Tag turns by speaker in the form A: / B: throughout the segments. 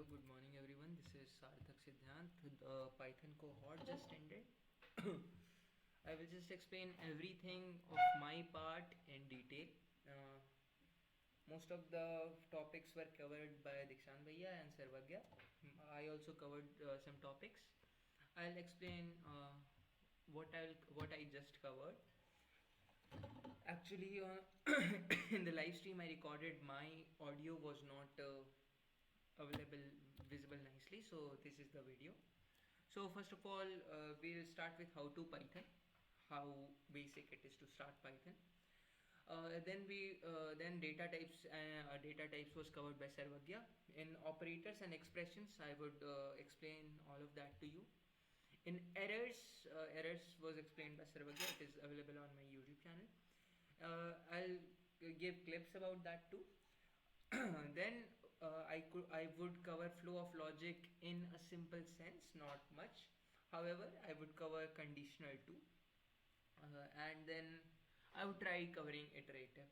A: good morning everyone. This is Sarthak Siddhant. The Python cohort just ended. I will just explain everything of my part in detail. Uh, Most of the topics were covered by Dikshant Bhaiya and Sarvagya. I also covered some topics. I'll explain what I just covered. Actually, in the live stream I recorded, my audio was not available, visible nicely. So this is the video. So first of all, we'll start with how to Python, how basic it is to start Python. Then data types was covered by Sarvagya. In operators and expressions, I would explain all of that to you. In errors was explained by Sarvagya. It is available on my YouTube channel. I'll give clips about that too. Then I would cover flow of logic in a simple sense, not much. However, I would cover conditional too, and then I would try covering iterative.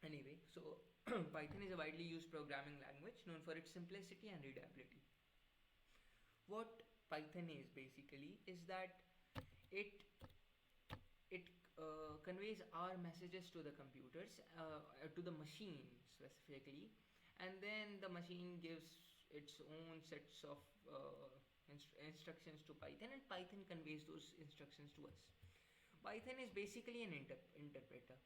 A: Anyway, so Python is a widely used programming language known for its simplicity and readability. What Python is basically is that it it conveys our messages to the computers, to the machine specifically, and then the machine gives its own sets of instructions to Python, and Python conveys those instructions to us. Python is basically an interpreter,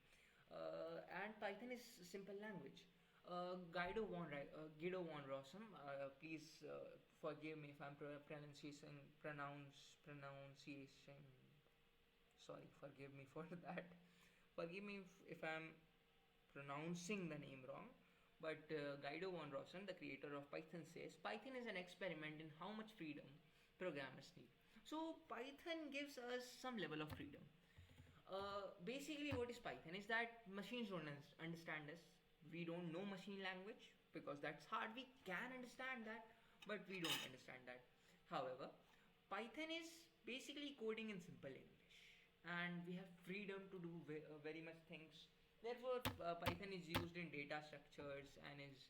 A: and Python is simple language. Guido von Rossum, please forgive me if I'm pronunciation. Sorry, forgive me for that. Forgive me if I'm pronouncing the name wrong. But Guido von Rossum, the creator of Python, says Python is an experiment in how much freedom programmers need. So Python gives us some level of freedom. Basically, what is Python is that machines don't understand us. We don't know machine language because that's hard. We can understand that, but we don't understand that. However, Python is basically coding in simple English, and we have freedom to do very much things. Therefore, Python is used in data structures and is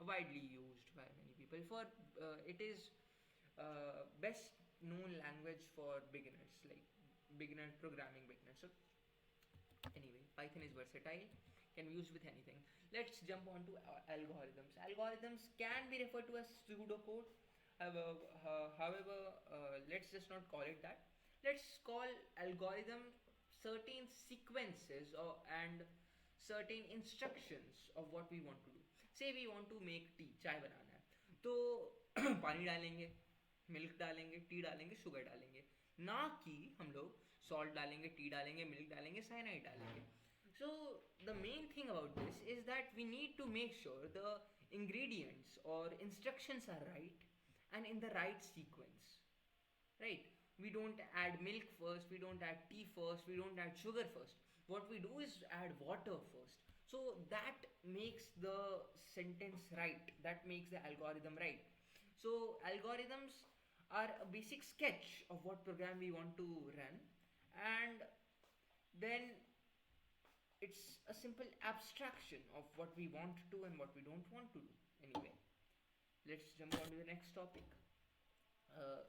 A: widely used by many people. For it is best known language for beginners, like beginner programming beginners. So anyway, Python is versatile, can be used with anything. Let's jump on to algorithms. Algorithms can be referred to as pseudocode. However, let's just not call it that. Let's call algorithm certain sequences and certain instructions of what we want to do. Say we want to make tea, चाय बनाना है, तो पानी डालेंगे, milk डालेंगे, T डालेंगे, sugar डालेंगे, ना कि हम लोग सॉल्ट डालेंगे, टी डालेंगे, मिल्क डालेंगे, साइनाइड डालेंगे. So the main thing about this is that we need to make sure the ingredients or instructions are right and in the right sequence, right? We don't add milk first, we don't add tea first, we don't add sugar first. What we do is add water first. So that makes the sentence right, that makes the algorithm right. So algorithms are a basic sketch of what program we want to run, and then it's a simple abstraction of what we want to do and what we don't want to do. Anyway, let's jump on to the next topic. uh,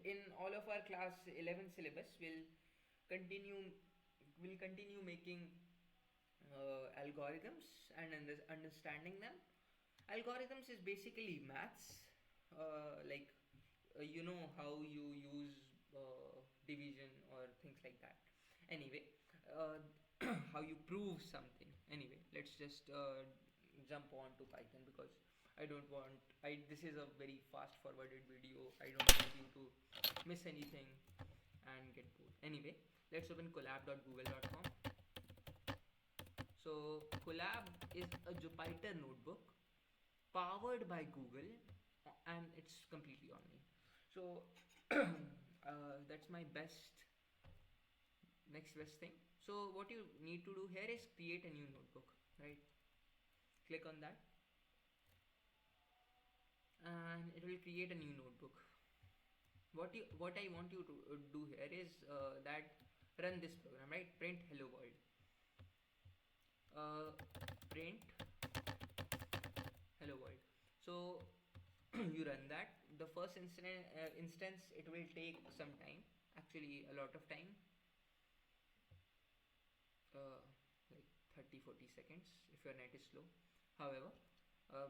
A: in all of our class 11 syllabus continue we'll continue making algorithms and understanding them. Algorithms is basically maths, like you know how you use division or things like that. Anyway, uh, how you prove something. Anyway, let's just jump on to Python because I don't want I this is a very fast forwarded video. I don't want you to miss anything and get bored. Anyway, let's open collab.google.com. So Colab is a Jupyter notebook powered by Google, and it's completely online. So that's my next best thing. So what you need to do here is create a new notebook, right? Click on that and it will create a new notebook. What I want you to do here is that run this program, right? Print hello world. Print hello world. you run that. The first instance, it will take some time, actually a lot of time, uh, like 30-40 seconds if your net is slow. However,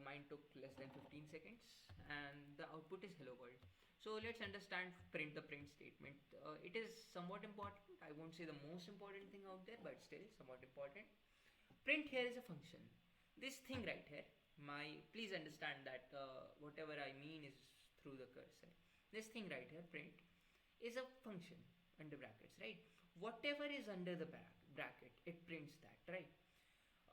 A: mine took less than 15 seconds, and the output is hello world. So let's understand the print statement. It is somewhat important. I won't say the most important thing out there, but still somewhat important. Print here is a function. This thing right here, please understand that whatever I mean is through the cursor. This thing right here, print, is a function under brackets, right? Whatever is under the bracket, it prints that, right?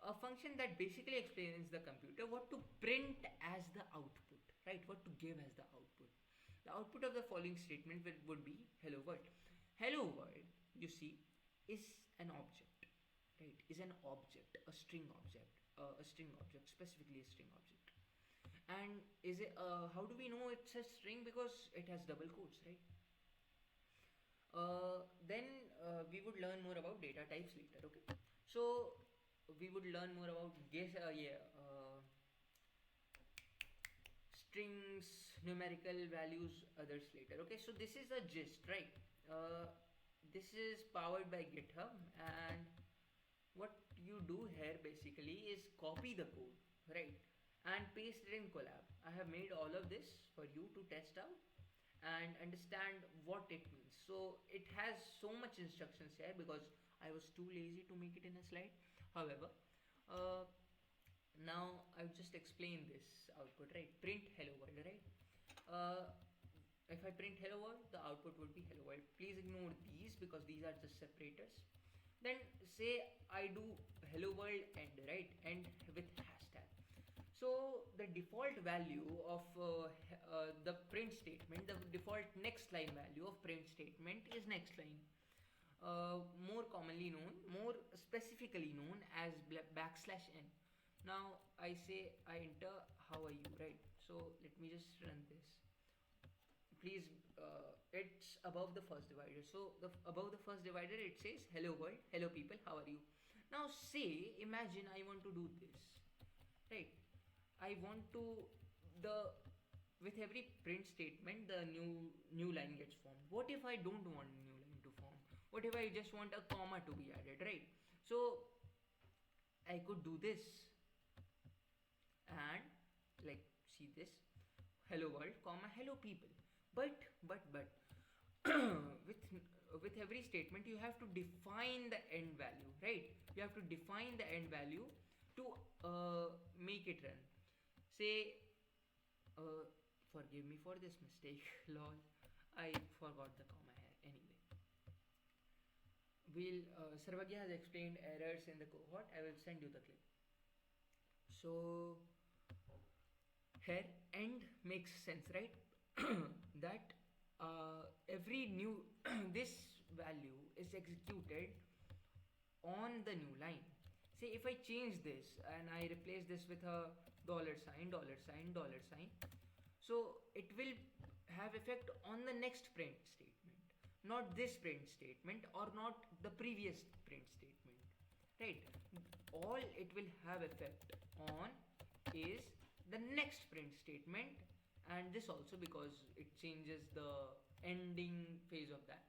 A: A function that basically explains the computer what to print as the output, right? What to give as the output. The output of the following statement would be hello world. Hello world, you see, is an object, right? Is an object, a string object, specifically a string object. And is it? How do we know it's a string? Because it has double quotes, right? Then we would learn more about data types later. Okay, so we would learn more about strings, numerical values, others later. Okay, so this is a gist, right? This is powered by GitHub, and what you do here basically is copy the code, right, and paste it in Colab. I have made all of this for you to test out and understand what it means. So it has so much instructions here because I was too lazy to make it in a slide. However, now I'll just explain this output, right? Print hello world, right? If I print hello world, the output would be hello world. Please ignore these because these are just separators. Then say I do hello world end, right? End with hashtag. So the default value of the print statement, the default next line value of print statement is next line. More commonly known, more specifically known as \n. Now I say I enter how are you, right? So let me just run this. Please, it's above the first divider. So above the first divider it says hello world, hello people, how are you? Now say, imagine I want to do this, right? I want to with every print statement the new line gets formed. What if I don't want new line to form? What if I just want a comma to be added, right? So I could do this and like see this hello world comma hello people, but with every statement you have to define the end value, right? You have to define the end value to make it run. Say forgive me for this mistake lol, I forgot the comma here. Anyway, Sarvagya has explained errors in the cohort. I will send you the clip. So here end makes sense, right? That every new this value is executed on the new line. Say if I change this and I replace this with a $sign, so it will have effect on the next print statement, not this print statement or not the previous print statement, right? All it will have effect on is the next print statement, and this also because it changes the ending phase of that.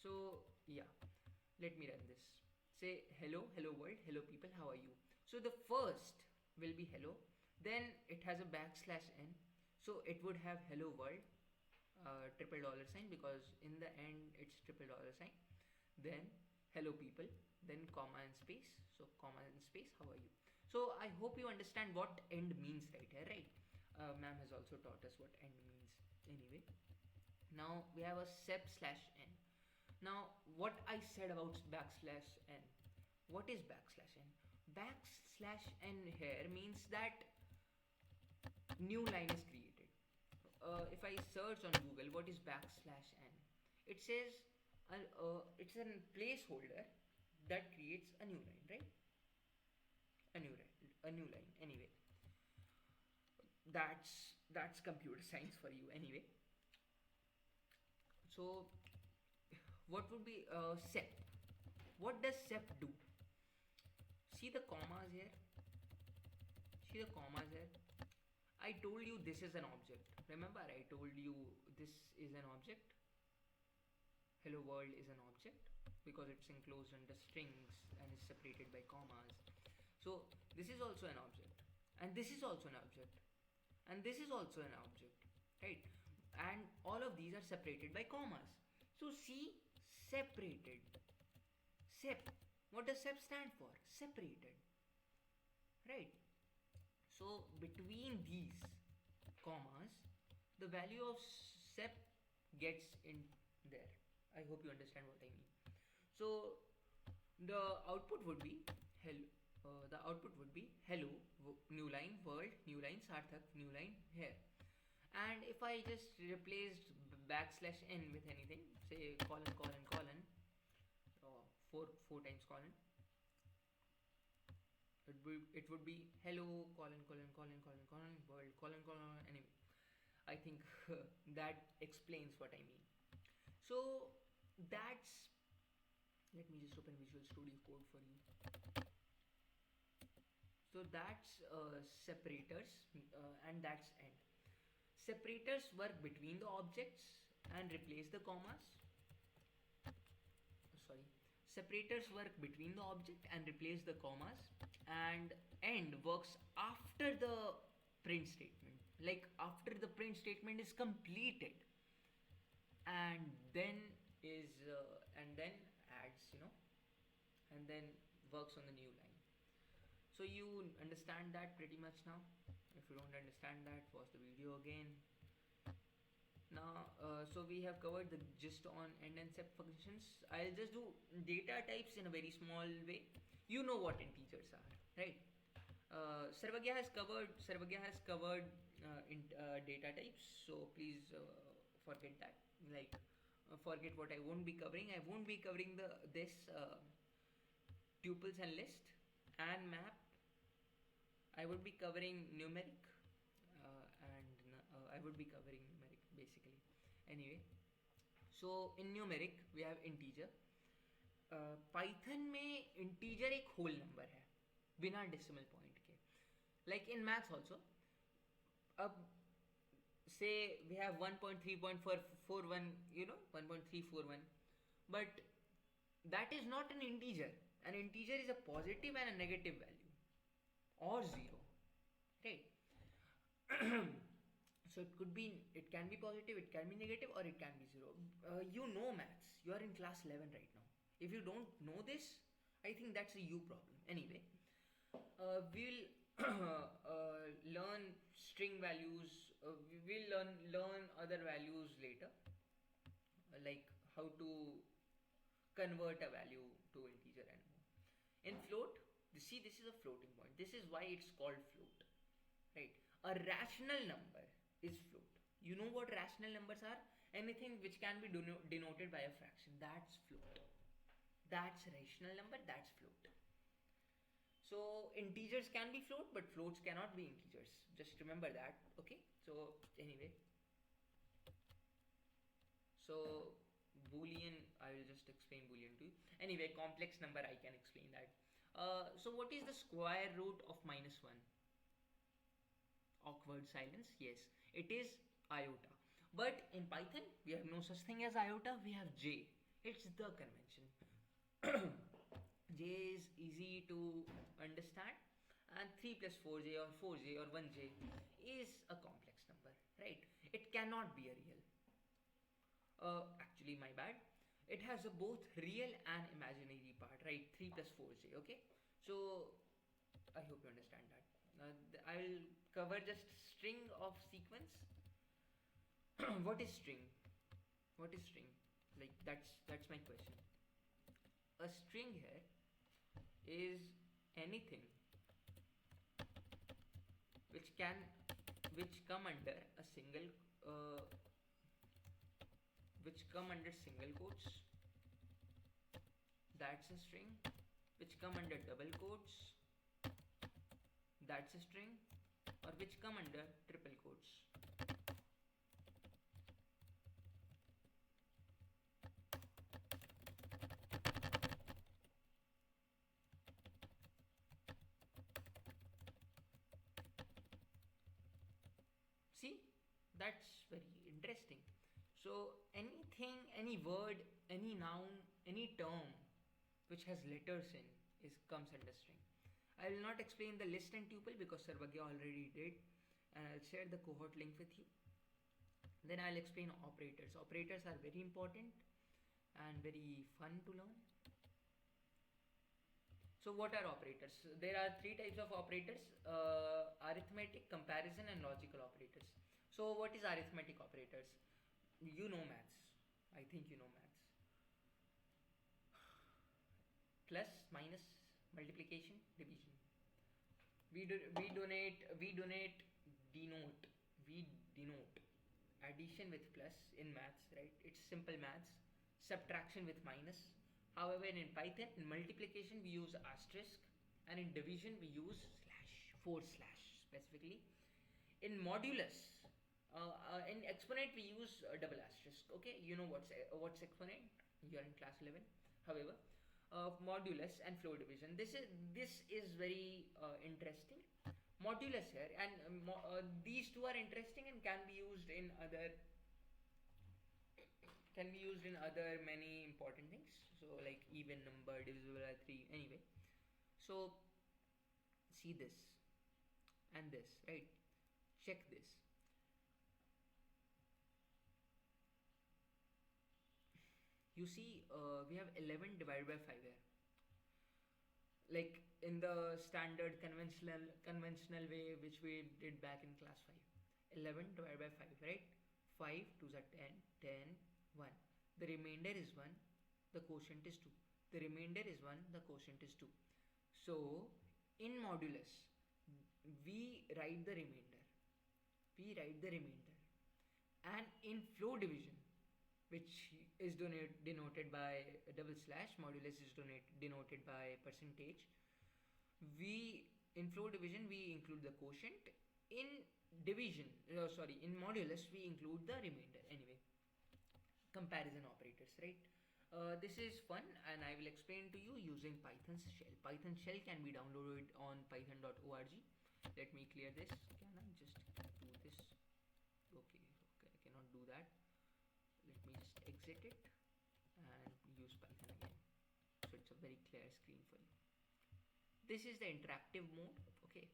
A: So yeah, let me run this. Say hello world, hello people, how are you? So the first will be hello, then it has a \n, so it would have hello world, $sign, because in the end it's $sign, then hello people, then comma and space, so comma and space, how are you? So I hope you understand what end means right here, right? Ma'am has also taught us what end means. Anyway, now we have a sep/n. Now what I said about \n, what is \n? \n here means that new line is created. If I search on Google what is \n, it says it's a placeholder that creates a new line, right? A new line. Anyway, that's computer science for you. Anyway, so what would be sep? What does sep do? See the commas here. I told you this is an object. Remember, I told you this is an object. Hello world is an object because it's enclosed under strings and is separated by commas. So this is also an object, and this is also an object, and this is also an object, right? And all of these are separated by commas. So see, separated. Sep. What does sep stand for? Separated, right? So between these commas, the value of sep gets in there. I hope you understand what I mean. So the output would be hello. The output would be hello, new line, world, new line, Sarthak, new line, here. And if I just replaced backslash n with anything, say colon, colon, colon, or four times colon, it would be hello, colon, colon, colon, colon, colon, world, colon, colon. Anyway, I think that explains what I mean. So that's, let me just open Visual Studio Code for you. So that's separators, and that's end. Separators work between the objects and replace the commas. Sorry. Separators work between the object and replace the commas, and end works after the print statement. Like after the print statement is completed, and then and then adds, and then works on the new line. So you understand that pretty much now. If you don't understand that, pause the video again. Now, so we have covered the gist on end and sep functions. I'll just do data types in a very small way. You know what integers are, right? Sarvagya has covered data types, so please forget that. Like, forget what I won't be covering. I won't be covering this tuples and list and map. I would be covering numeric, and I would be covering numeric basically. Anyway, so in numeric we have integer. Python में integer एक whole number है बिना decimal point के. Like in maths also. अब say we have 1.3.41, 1.341, but that is not an integer. An integer is a positive and a negative value, or zero, right? So it can be positive, it can be negative, or it can be zero. You know maths. You are in class 11 right now. If you don't know this, I think that's a you problem. Anyway, we'll learn string values. We'll learn other values later, like how to convert a value to integer and more. In float, see, this is a floating point. This is why it's called float, right? A rational number is float. You know what rational numbers are? Anything which can be denoted by a fraction. That's float. That's rational number. That's float. So integers can be float, but floats cannot be integers. Just remember that. Okay. So anyway. So Boolean, I will just explain Boolean to you. Anyway, complex number, I can explain that. So what is the square root of -1? Awkward silence. Yes, it is iota. But in Python, we have no such thing as iota. We have j. It's the convention. J is easy to understand, and 3 plus 4j or 4j or 1j is a complex number, right? It cannot be a real. Actually, my bad. It has a both real and imaginary part, right? 3 plus 4j, okay? So, I hope you understand that. I will cover just string of sequence. What is string? What is string? Like, that's my question. A string here is anything which come under a single single quotes, that's a string. Which come under double quotes, that's a string. Or which come under triple quotes. That's very interesting. So, anything, any word, any noun, any term which has letters in is comes under string. I will not explain the list and tuple because Sarvagya already did, and I'll share the cohort link with you. Then I'll explain operators. Operators are very important and very fun to learn. So, what are operators? There are three types of operators: arithmetic, comparison, and logical operators. So, what is arithmetic operators? You know maths. I think you know maths. Plus, minus, multiplication, division. We denote addition with plus in maths, right? It's simple maths. Subtraction with minus. However, in Python, in multiplication we use asterisk, and in division we use slash, forward slash specifically. In modulus, in exponent we use double asterisk. Okay, you know what's exponent? You are in class 11. However, modulus and floor division. This is very interesting. Modulus here, and these two are interesting and can be used in other many important things. So like even number divisible by 3. Anyway, so see this and this, right? Check this. You see, we have 11 divided by 5 here. Like in the standard conventional way which we did back in class 5. 11 divided by 5, right? 5 2s are 10, 10, 1. The remainder is 1, the quotient is 2. The remainder is 1, the quotient is 2. So in modulus, we write the remainder. And in floor division, which is denoted by a double slash, modulus is denoted by percentage. In floor division we include the quotient. In modulus we include the remainder. Anyway, comparison operators, right? This is fun, and I will explain to you using Python's shell. Python shell can be downloaded on python.org. Let me clear this. Can I just do this? Okay, I cannot do that. Let me just exit it and use Python again, so it's a very clear screen for you. This is the interactive mode, okay,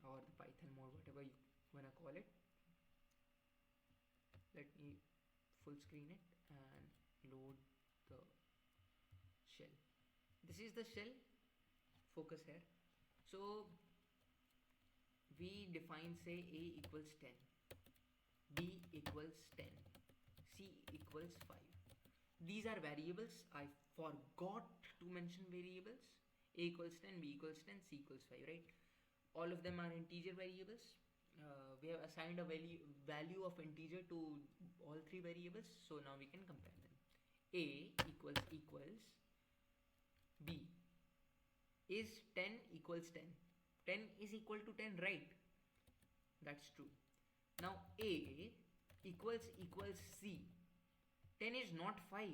A: or the Python mode, whatever you wanna call it. Let me full screen it and load the shell. This is the shell. Focus here. So we define, say, a equals 10, b equals 10, c equals 5. These are variables. I forgot to mention variables. A equals 10, b equals 10, c equals 5, right? All of them are integer variables. We have assigned a value of integer to all three variables, so now we can compare them. A equals b. Is 10 equals 10? 10 is equal to 10, right? That's true. Now A equals C. 10 is not 5.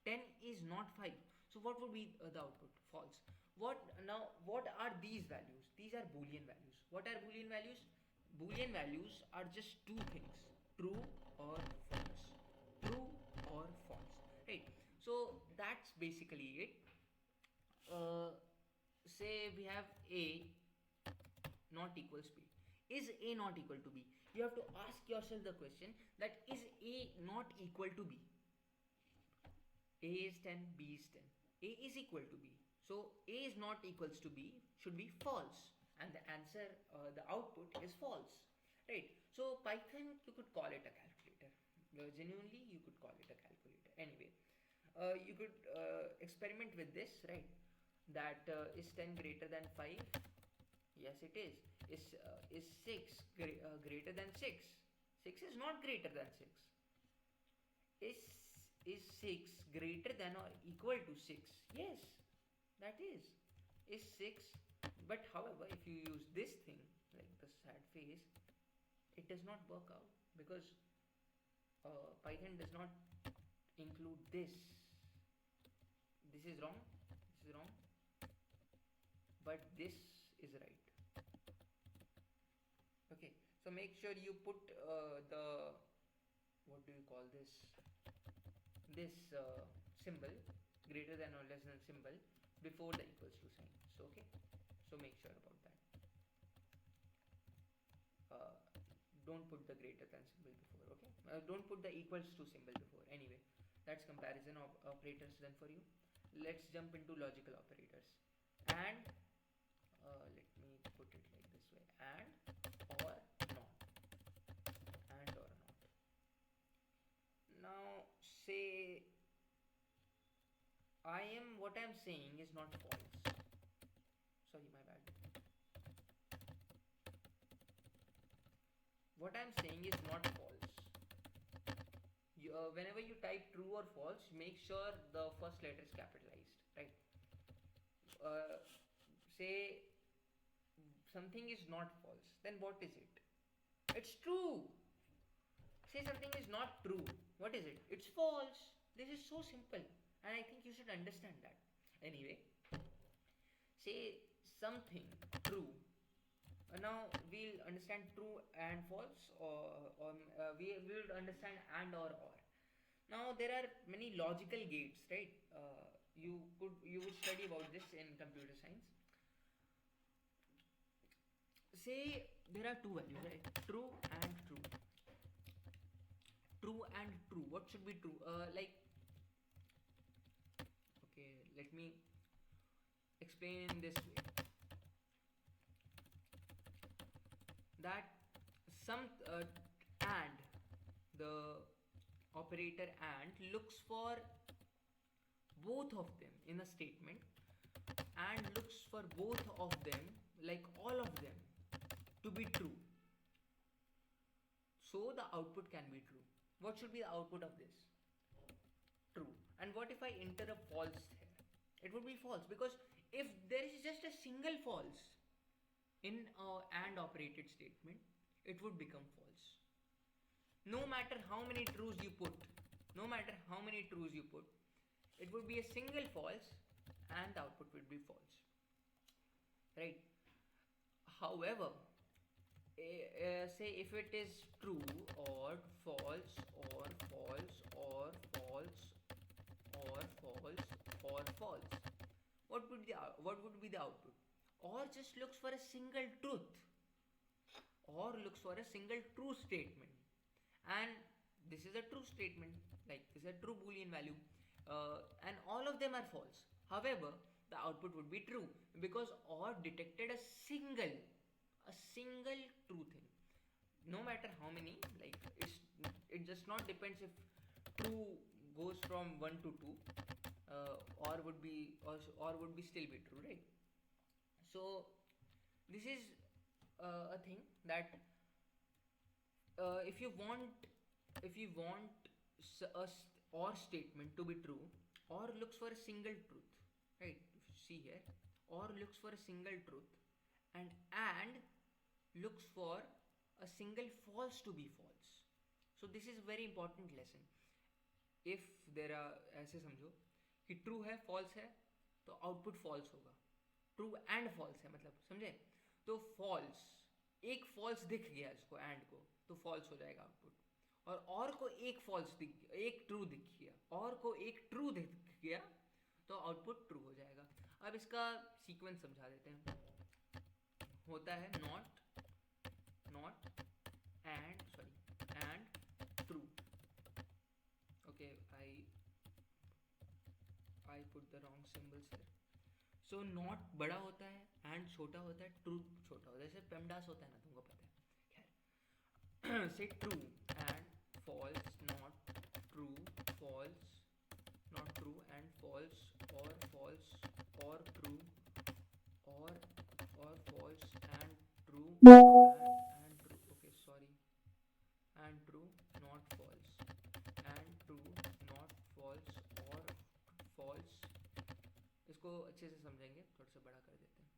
A: 10 is not 5. So what would be the output? False. What are these values? These are Boolean values. What are Boolean values? Boolean values are just two things: true or false. True or false. Right. So that's basically it. Say we have A not equals B. Is A not equal to B? You have to ask yourself the question that is A not equal to B? A is 10, B is 10. A is equal to B. So A is not equals to B should be false, and the answer, the output is false, right? So Python, you could call it a calculator. Genuinely, you could call it a calculator. Anyway, you could experiment with this, right? That is 10 greater than 5? Yes, it is. Is 6 greater than 6? 6 is not greater than 6. Is 6 greater than or equal to 6? Yes, that is. Is 6, but however, if you use this thing, like the sad face, it does not work out because Python does not include this. This is wrong, but this is right. So make sure you put the, what do you call this symbol, greater than or less than symbol, before the equals to sign. So okay, so make sure about that. uh, don't put the greater than symbol before. Okay, don't put the equals to symbol before. Anyway, that's comparison of operators done for you. Let's jump into logical operators. And let me put it like this way: and, or, not. And or not. Now say what I'm saying is not false. Sorry, my bad. What I'm saying is not false. Whenever you type true or false, make sure the first letter is capitalized, right? uh, Say something is not false, then what is it? It's true. Say something is not true, what is it? It's false. This is so simple, and I think you should understand that. Anyway, say something true. Now we'll understand true and false, or we will understand and or. Now there are many logical gates, right? You would study about this in computer science. Say there are two values, right? True and true. True and true. What should be true? Like, okay, let me explain in this way. That some and the operator and looks for both of them in a statement, and looks for both of them, like all of them, to be true. So the output can be true. What should be the output of this? True. And what if I enter a false here? It would be false, because if there is just a single false in and operated statement, it would become false. No matter how many truths you put, no matter how many truths you put, it would be a single false and the output would be false. Right? However, say if it is true or false or false or false or false or false, what would be the output? Or just looks for a single truth, or looks for a single true statement, and this is a true statement, like this is a true boolean value, and all of them are false. However, the output would be true, because or detected a single true thing. No matter how many, like it just not depends if true goes from 1 to 2, or would be still be true, right? So this is a thing that, if you want or statement to be true, or looks for a single truth, right? If you see here, or looks for a single truth, and looks for a single false to be false. So this is a very important lesson. If there are, ऐसे समझो कि true है false है, तो output false होगा. True and false है, मतलब समझे? तो फॉल्स, एक फॉल्स दिख गया इसको एंड को, तो फॉल्स हो जाएगा आउटपुट. और को एक फॉल्स दिख, एक ट्रू दिख गया, और को एक ट्रू दिख गया, तो आउटपुट ट्रू हो जाएगा. अब इसका सीक्वेंस समझा देते हैं. होता है not and true. Okay, I put the wrong symbols here. So not बड़ा होता है, एंड छोटा होता है, ट्रू छोटा होता है. जैसे पेमडास होता है ना, तुमको पता है. खैर, से true and false, not true, false, not true and false, और फॉल्स, और ट्रू, और false and true, and true. Okay, sorry. And true, not false, and true, not false, और फॉल्स. इसको अच्छे से समझेंगे, थोड़ा सा बड़ा कर देते हैं.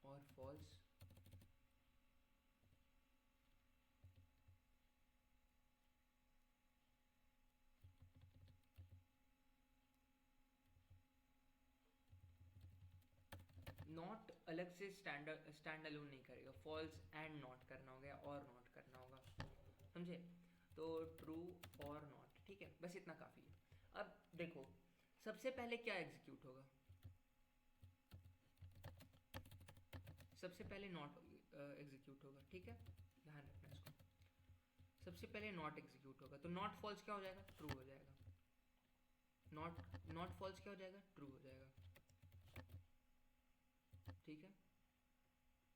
A: और फॉल्स, नॉट अलग से स्टैंड अलोन नहीं करेगा, फॉल्स एंड नॉट करना होगा और नॉट करना होगा, समझे? तो ट्रू और नॉट, ठीक है, बस इतना काफ़ी है। अब देखो सबसे पहले क्या एग्जीक्यूट होगा, सबसे पहले नॉट एग्जीक्यूट होगा, ठीक है, ध्यान रखना इसको। सबसे पहले नॉट एग्जीक्यूट होगा, तो नॉट फॉल्स क्या हो जाएगा, ट्रू हो जाएगा। नॉट नॉट फॉल्स क्या हो जाएगा, ट्रू हो जाएगा, ठीक है।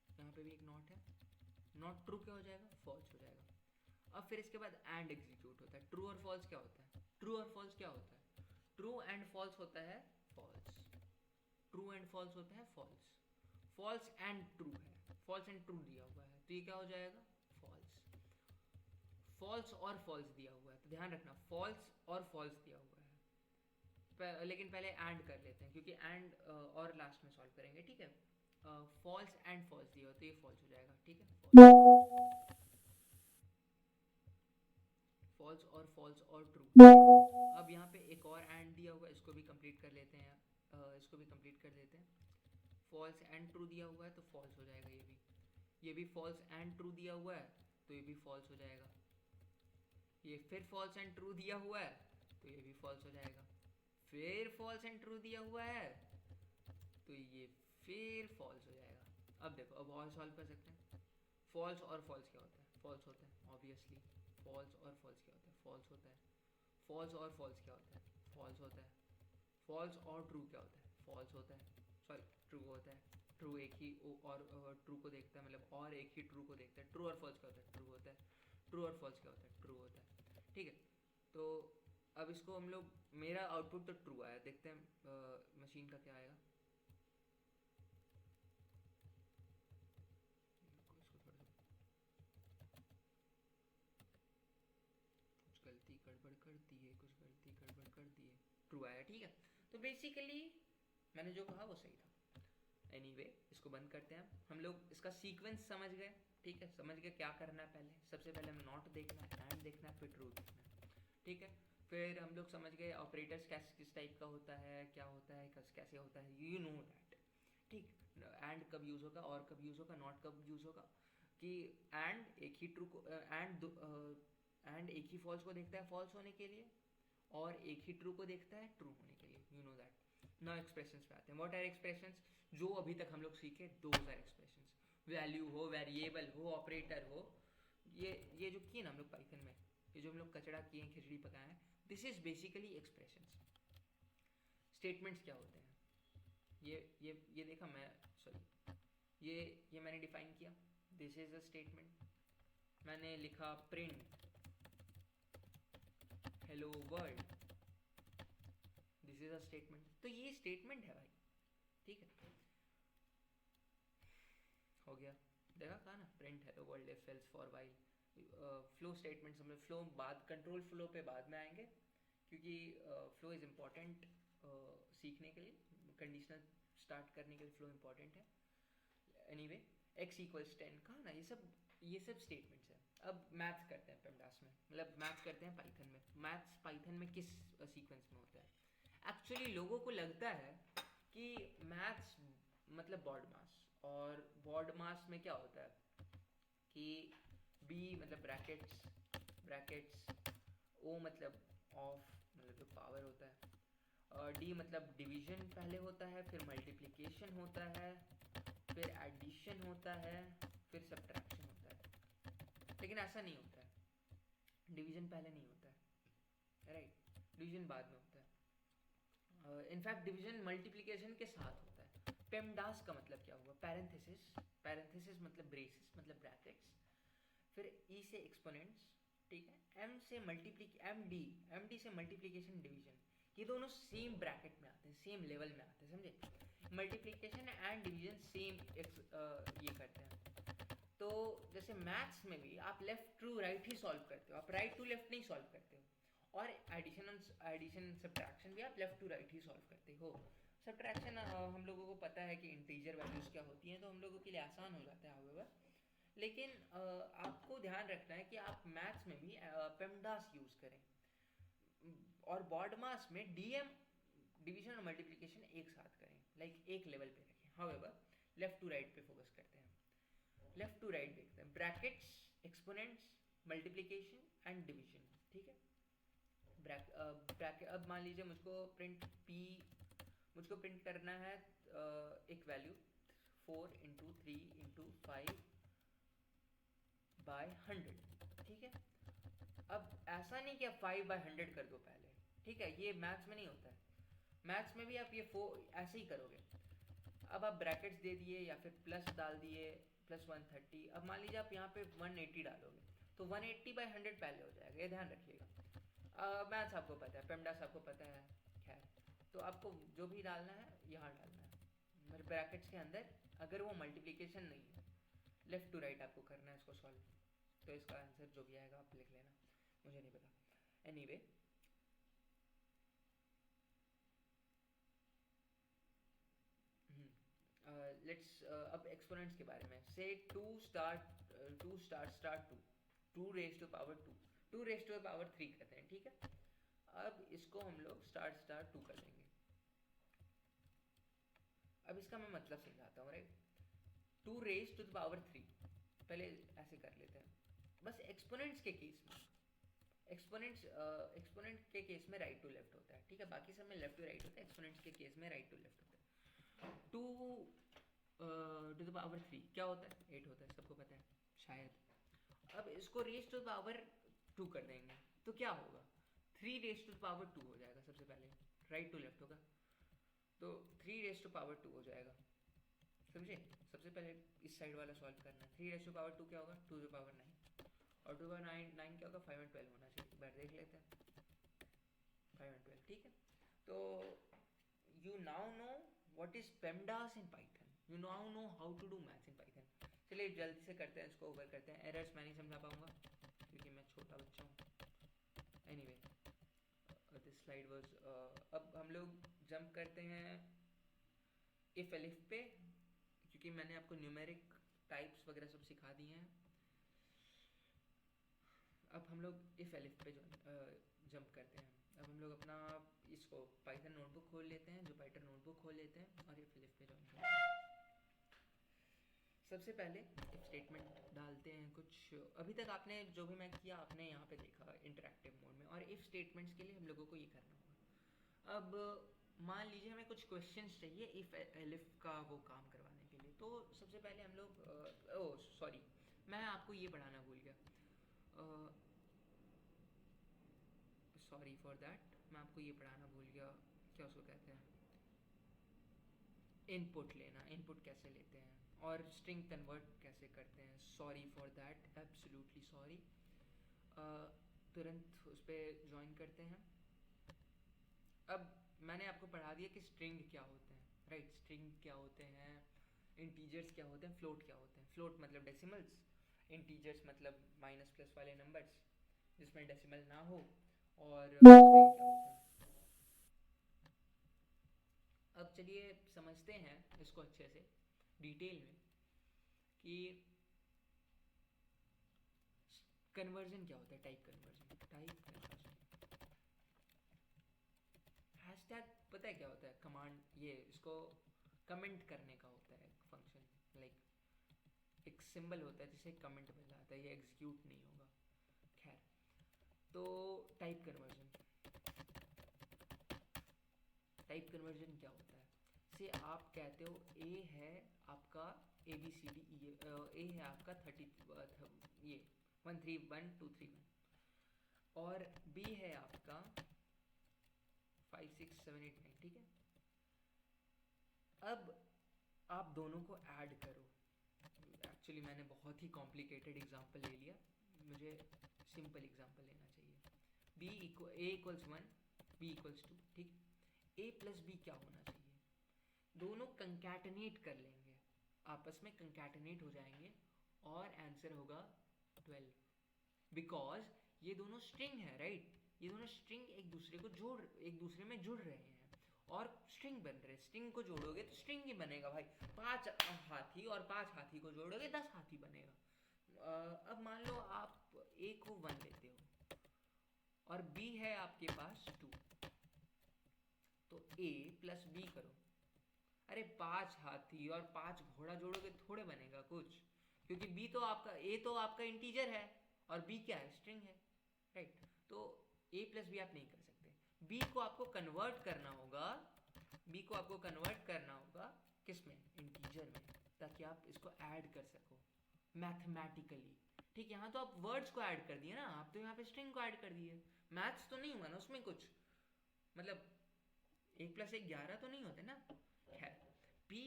A: यहाँ पे भी एक नॉट है, नॉट ट्रू क्या हो जाएगा, फॉल्स हो जाएगा। अब फिर इसके बाद एंड एग्जीक्यूट होता है। ट्रू और फॉल्स क्या होता है, ट्रू और फॉल्स क्या होता है, ट्रू एंड फॉल्स होता है फॉल्स, ट्रू एंड फॉल्स होता है फॉल्स, फॉल्स एंड ट्रू है, फॉल्स एंड ट्रू दिया हुआ है तो ये क्या हो जाएगा, फॉल्स। फॉल्स और फॉल्स दिया हुआ है तो ध्यान रखना फॉल्स और फॉल्स दिया हुआ है, लेकिन पहले एंड कर लेते हैं क्योंकि एंड और लास्ट में सॉल्व करेंगे, ठीक है। फॉल्स एंड फॉल्स दिया हो तो ये फॉल्स हो जाएगा, ठीक है, फॉल्स और फॉल्स और ट्रू। अब यहाँ पे एक और एंड दिया हुआ है, इसको भी कंप्लीट कर लेते हैं, इसको भी कंप्लीट कर लेते हैं। फॉल्स एंड ट्रू दिया हुआ है तो फॉल्स हो जाएगा, ये भी फॉल्स एंड ट्रू दिया हुआ है तो ये भी फॉल्स हो जाएगा, ये फिर फॉल्स एंड ट्रू दिया हुआ है तो ये भी फॉल्स हो जाएगा, फिर फॉल्स एंड ट्रू दिया हुआ है तो ये फिर फॉल्स हो जाएगा। अब देखो अब और सॉल्व कर सकते हैं। फॉल्स और फॉल्स क्या होता है, फॉल्स होता है ऑब्वियसली, फॉल्स और फॉल्स क्या होता है, फॉल्स होता है, फॉल्स और फॉल्स क्या होता है, फॉल्स होता है, फॉल्स और ट्रू क्या होता है, फॉल्स होता है, सॉरी ट्रू होता है, ट्रू एक ही और ट्रू को देखता है, मतलब और एक ही ट्रू को देखता है। ट्रू और फॉल्स क्या होता है, ट्रू होता है, ट्रू और फॉल्स क्या होता है, ट्रू होता है, ठीक है। तो अब इसको हम लोग, मेरा आउटपुट तो ट्रू आया, देखते हैं मशीन का क्या आएगा। कुछ गलती गड़बड़ कर दी है, कुछ गलती गड़बड़ कर दी है, ट्रू आया, ठीक है। तो बेसिकली मैंने जो कहा वो सही था। एनीवे इसको बंद करते हैं, हम लोग इसका सीक्वेंस समझ गए, ठीक है, समझ गए क्या करना है। पहले सबसे पहले हमें नॉट देखना है, एंड देखना है, फिर ट्रू देखना है, ठीक है। फिर हम लोग समझ गए ऑपरेटर्स कैसे किस टाइप का होता है, क्या होता है, कैसे होता है, यू नो दैट, ठीक। एंड कब यूज़ होगा और कब यूज़ होगा, नॉट कब यूज़ होगा, कि एंड एक ही ट्रू को एंड एक ही फॉल्स को देखता है फॉल्स होने के लिए, और एक ही ट्रू को देखता है ट्रू होने के लिए, you know that. Now expressions पे आते हैं। व्हाट आर एक्सप्रेशंस, जो अभी तक हम लोग सीखे, दोज आर एक्सप्रेशंस। वैल्यू हो, वेरिएबल हो, ऑपरेटर हो, ये जो किए ना हम लोग पाइथन में, ये जो हम लोग कचड़ा किए, खिचड़ी पकाए हैं, this is basically expressions. Statements क्या होते हैं, ये देखा मैं, सॉरी, ये मैंने डिफाइन किया, दिस इज अ स्टेटमेंट। मैंने लिखा print hello world, this is a statement. तो ये स्टेटमेंट है भाई, ठीक है, हो गया। देखा कहा ना, print hello world, if else for while. Flow statements हम लोग फ्लो बाद, कंट्रोल फ्लो पे बाद में आएंगे, क्योंकि फ्लो इज़ इम्पॉर्टेंट सीखने के लिए, कंडीशनल स्टार्ट करने के लिए फ्लो इम्पॉर्टेंट है। एनीवे एक्स इक्वल्स 10 कहा ना, ये सब स्टेटमेंट्स हैं। अब मैथ्स करते हैं पेमडास में, मतलब मैथ्स करते हैं पाइथन में। मैथ्स पाइथन में किस सीक्वेंस में होता है, एक्चुअली लोगों को लगता है कि मैथ्स मतलब बॉड मास, और बॉड मास में क्या होता है कि बी मतलब ब्रैकेट्स, ओ मतलब ऑफ, मतलब जो पावर होता है, डी मतलब डिवीजन पहले होता है, फिर मल्टीप्लिकेशन होता है, फिर एडिशन होता है, फिर सब्ट्रैक्शन होता है। लेकिन ऐसा नहीं होता है, डिवीजन पहले नहीं होता है, राइट, डिवीजन बाद में होता है। इनफैक्ट डिवीजन मल्टीप्लिकेशन के साथ होता है। पेमडास का मतलब क्या हुआ, पैरेंथेसिस, पैरेंथेसिस मतलब ब्रेसेस मतलब ब्रैकेट्स, फिर ई से एक्सपोनेंट्स, ठीक है, एम डी से मल्टीप्लिकेशन डिवीजन, ये दोनों सेम ब्रैकेट में आते हैं, सेम लेवल में आते हैं, समझे। मल्टीप्लिकेशन एंड डिवीजन सेम ये करते हैं। तो जैसे मैथ्स में भी आप लेफ्ट टू राइट ही सॉल्व करते हो, आप राइट टू लेफ्ट नहीं सॉल्व करते हो, और एडिशन सब्ट्रैक्शन भी आप लेफ्ट टू राइट ही सॉल्व करते हो। सब्ट्रैक्शन हम लोगों को पता है कि इंटीजर वैल्यूज क्या होती हैं, तो हम लोगों के लिए आसान हो जाता है हाउएवर। लेकिन आपको ध्यान रखना है कि आप मैथ्स में भी पेमडास यूज करें, और बॉड मास में डीएम, डिवीजन और मल्टीप्लिकेशन एक साथ करें, लाइक एक लेवल पे रखें। हाउएवर लेफ्ट टू राइट पे फोकस करते हैं। लेफ्ट टू राइट देखते हैं, brackets, exponents, multiplication and division, ठीक है। ब्रैकेट, अब मान लीजिए मुझको प्रिंट करना है एक वैल्यू 4 इंटू 3 इंटू 5/100, ठीक है। अब ऐसा नहीं कि आप 5/100 कर दो पहले, ठीक है, ये मैथ्स में नहीं होता है। मैथ्स में भी आप ये ऐसे ही करोगे। अब आप ब्रैकेट्स दे दिए या फिर प्लस डाल दिए, +130। अब मान लीजिए आप यहाँ पे 180 डालोगे तो 180/100 पहले हो जाएगा, ये ध्यान रखिएगा। मैथ्स आपको पता है, पेमडास आपको पता है, खैर। तो आपको जो भी डालना है यहाँ डालना है, मेरे ब्रैकेट्स के अंदर। अगर वो मल्टीप्लिकेशन नहीं है, लेफ्ट टू राइट आपको करना है इसको सॉल्व। तो इसका आंसर जो भी आएगा आप लिख लेना, मुझे नहीं पता। एनीवे लेट्स अब एक्सपोनेंट्स के बारे में। से 2 raise to power 2, 2 raise to power 3 कहते हैं, ठीक है। अब इसको हम लोग स्टार 2 कर देंगे। अब इसका मैं मतलब समझाता हूँ, राइट। 2 रेज टू पावर 3 पहले ऐसे कर लेते हैं। बस एक्सपोनेंट्स के केस में, एक्सपोनेंट के केस में राइट टू लेफ्ट होता है, ठीक है। बाकी सब में लेफ्ट टू राइट होता है, एक्सपोनेंट्स के केस में राइट टू लेफ्ट होता है। 2 टू द पावर 3 क्या होता है? 8 होता है, सबको पता है शायद। अब इसको रेज टू द पावर 2 कर देंगे तो क्या होगा? 3 रेज टू द पावर 2 हो जाएगा। सबसे पहले राइट टू लेफ्ट होगा तो 3 रेज टू पावर 2 हो जाएगा, समझे। सबसे पहले इस साइड वाला सॉल्व करना है। 3 रेज टू पावर 2 क्या होगा? 2 टू पावर 9, और 2 पावर 9 क्या होगा? 5 और 12 होना चाहिए। एक बार देख लेते हैं, 5 और 12, ठीक है। तो you now know what is PEMDAS in Python. You now know how to do maths in Python. चलिए जल्दी से करते हैं, इसको ओवर करते हैं। एरर्स मैं नहीं समझा पाऊंगा क्योंकि मैं छोटा बच्चा हूँ। एनीवे दिस स्लाइड वाज, अब हम लोग जंप करते हैं इफ एलिफ पे, क्योंकि मैंने आपको न्यूमेरिक टाइप्स वगैरह सब सिखा दिए हैं। अब हम लोग इफ एलिफ पे जंप करते हैं। अब हम लोग अपना इसको पाइथन नोटबुक खोल लेते हैं, जो पाइथन नोटबुक खोल लेते हैं और इफ एलिफ पे ज्वाइन करते हैं। सबसे पहले इफ स्टेटमेंट डालते हैं कुछ। अभी तक आपने जो भी मैं किया आपने यहाँ पे देखा इंटरैक्टिव मोड में, और इफ स्टेटमेंट्स के लिए हम लोगों को ये करना होगा। अब मान लीजिए हमें कुछ क्वेश्चंस चाहिए इफ एलिफ का वो काम करवाने के लिए। तो सबसे पहले हम लोग सॉरी, मैं आपको ये पढ़ाना भूल गया, सॉरी फॉर दैट। मैं आपको ये पढ़ाना भूल गया, क्या उसको कहते हैं, इनपुट लेना। इनपुट कैसे लेते हैं और स्ट्रिंग कन्वर्ट कैसे करते हैं। Sorry for that, absolutely sorry. तुरंत उस पर ज्वाइन करते हैं। अब मैंने आपको पढ़ा दिया कि स्ट्रिंग क्या होते हैं, राइट। स्ट्रिंग क्या होते हैं, इंटीजर्स क्या होते हैं, फ्लोट क्या होते हैं। फ्लोट मतलब डेसिमल्स, इंटीजर्स मतलब माइनस प्लस वाले नंबर्स जिसमें डेसिमल ना हो, और स्ट्रिंग क्या होते हैं। अब चलिए समझते हैं इसको अच्छे से डिटेल में कि कन्वर्जन क्या होता है। टाइप कन्वर्जन हैशटैग पता है क्या होता है? कमांड, ये इसको कमेंट करने का होता है फंक्शन। लाइक एक सिंबल होता है जिसे कमेंट मिल जाता है, ये एग्जीक्यूट नहीं होगा। खैर, तो टाइप कन्वर्जन क्या होता है? से आप कहते हो ए है आपका ABCD, ए है आपका 1 3 1 2 3 1, और बी है आपका 5 6 7 8 9, ठीक है। अब आप दोनों को ऐड करो। एक्चुअली मैंने बहुत ही कॉम्प्लिकेटेड एग्जांपल ले लिया, मुझे सिंपल एग्जांपल लेना चाहिए। A इक्वल्स 1, B इक्वल्स 2, ठीक। A प्लस बी क्या होना चाहिए? दोनों कंकैटनेट कर लेंगे, आपस में कंकैटनेट हो जाएंगे और आंसर होगा 12, बिकॉज ये दोनों स्ट्रिंग है, राइट। ये दोनों स्ट्रिंग एक दूसरे में जुड़ रहे हैं और स्ट्रिंग बन रहे हैं। स्ट्रिंग को जोड़ोगे तो स्ट्रिंग ही बनेगा भाई। 5 हाथी और 5 हाथी को जोड़ोगे 10 हाथी बनेगा। अब मान लो आप A को 1 लेते हो और B है आपके पास 2, तो A प्लस B करो। अरे 5 हाथी और 5 घोड़ा जोड़ोगे थोड़े बनेगा कुछ, क्योंकि बी तो आपका, ए तो आपका इंटीजर है और बी क्या है, स्ट्रिंग है, राइट। तो ए प्लस बी आप नहीं कर सकते, बी को आपको कन्वर्ट करना होगा, बी को आपको कन्वर्ट करना होगा किस में, इंटीजर में, ताकि आप इसको ऐड कर सको मैथमेटिकली। ठीक, यहाँ तो आप वर्ड्स को ऐड कर दिए ना, आप तो यहाँ पे स्ट्रिंग को ऐड कर दिए, मैथ्स तो नहीं हुआ ना उसमें कुछ, मतलब 1 + 1 11 तो नहीं होते ना। खैर, बी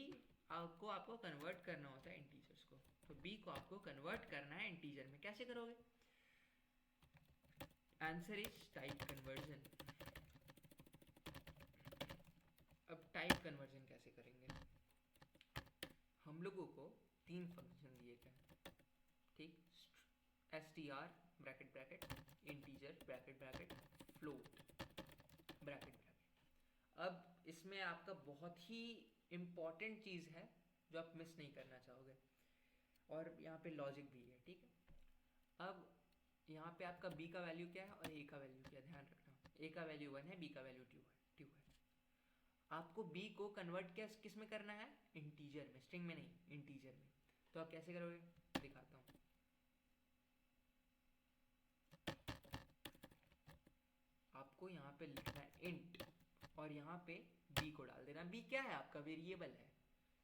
A: आपको आपको कन्वर्ट करना होता है इंटीजर्स को, तो बी को आपको कन्वर्ट करना है इंटीजर में, कैसे करोगे, आंसर इज टाइप कन्वर्जन। अब टाइप कन्वर्जन कैसे करेंगे, हम लोगों को 3 फंक्शन दिए गए, ठीक, str bracket bracket, integer bracket bracket, float bracket bracket. अब इसमें आपका बहुत ही इम्पॉर्टेंट चीज़ है जो आप मिस नहीं करना चाहोगे, और यहाँ पे लॉजिक भी है, ठीक है। अब यहाँ पे आपका b का वैल्यू क्या है और a का वैल्यू क्या है, ध्यान रखना, a का वैल्यू 1 है, b का वैल्यू 2 है। आपको b को कन्वर्ट किस में करना है, इंटीजर में, स्ट्रिंग में नहीं, इंटीजर में। तो आप कैसे करोगे, दिखाता हूँ। आपको यहाँ पे लिखना है इंट, और यहाँ पे b को डाल देना। b क्या है, आपका वेरिएबल है,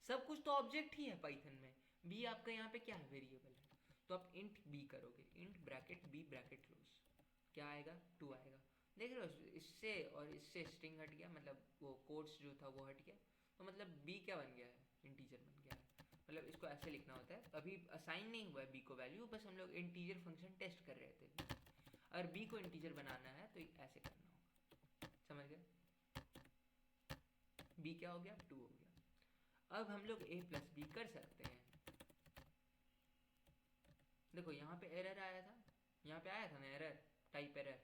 A: सब कुछ तो ऑब्जेक्ट ही है पाइथन में, b आपका यहाँ पे क्या है, वेरिएबल है। तो आप इंट b करोगे, int bracket b bracket close, क्या आएगा, 2 आएगा। देख रहे हो, इससे और इससे स्ट्रिंग हट गया, मतलब वो कोट्स जो था वो हट गया, तो मतलब b क्या बन गया है, इंटीजर बन गया है। मतलब इसको ऐसे लिखना होता है, अभी असाइन नहीं हुआ है b को वैल्यू, बस हम लोग इंटीजर फंक्शन टेस्ट कर रहे थे। अगर b को इंटीजर बनाना है तो ऐसे करना होगा, समझ गए, b क्या हो गया, 2 हो गया। अब हम लोग a प्लस बी कर सकते हैं। देखो यहाँ पे एरर आया था, यहाँ पे आया था ना एरर, टाइप एरर,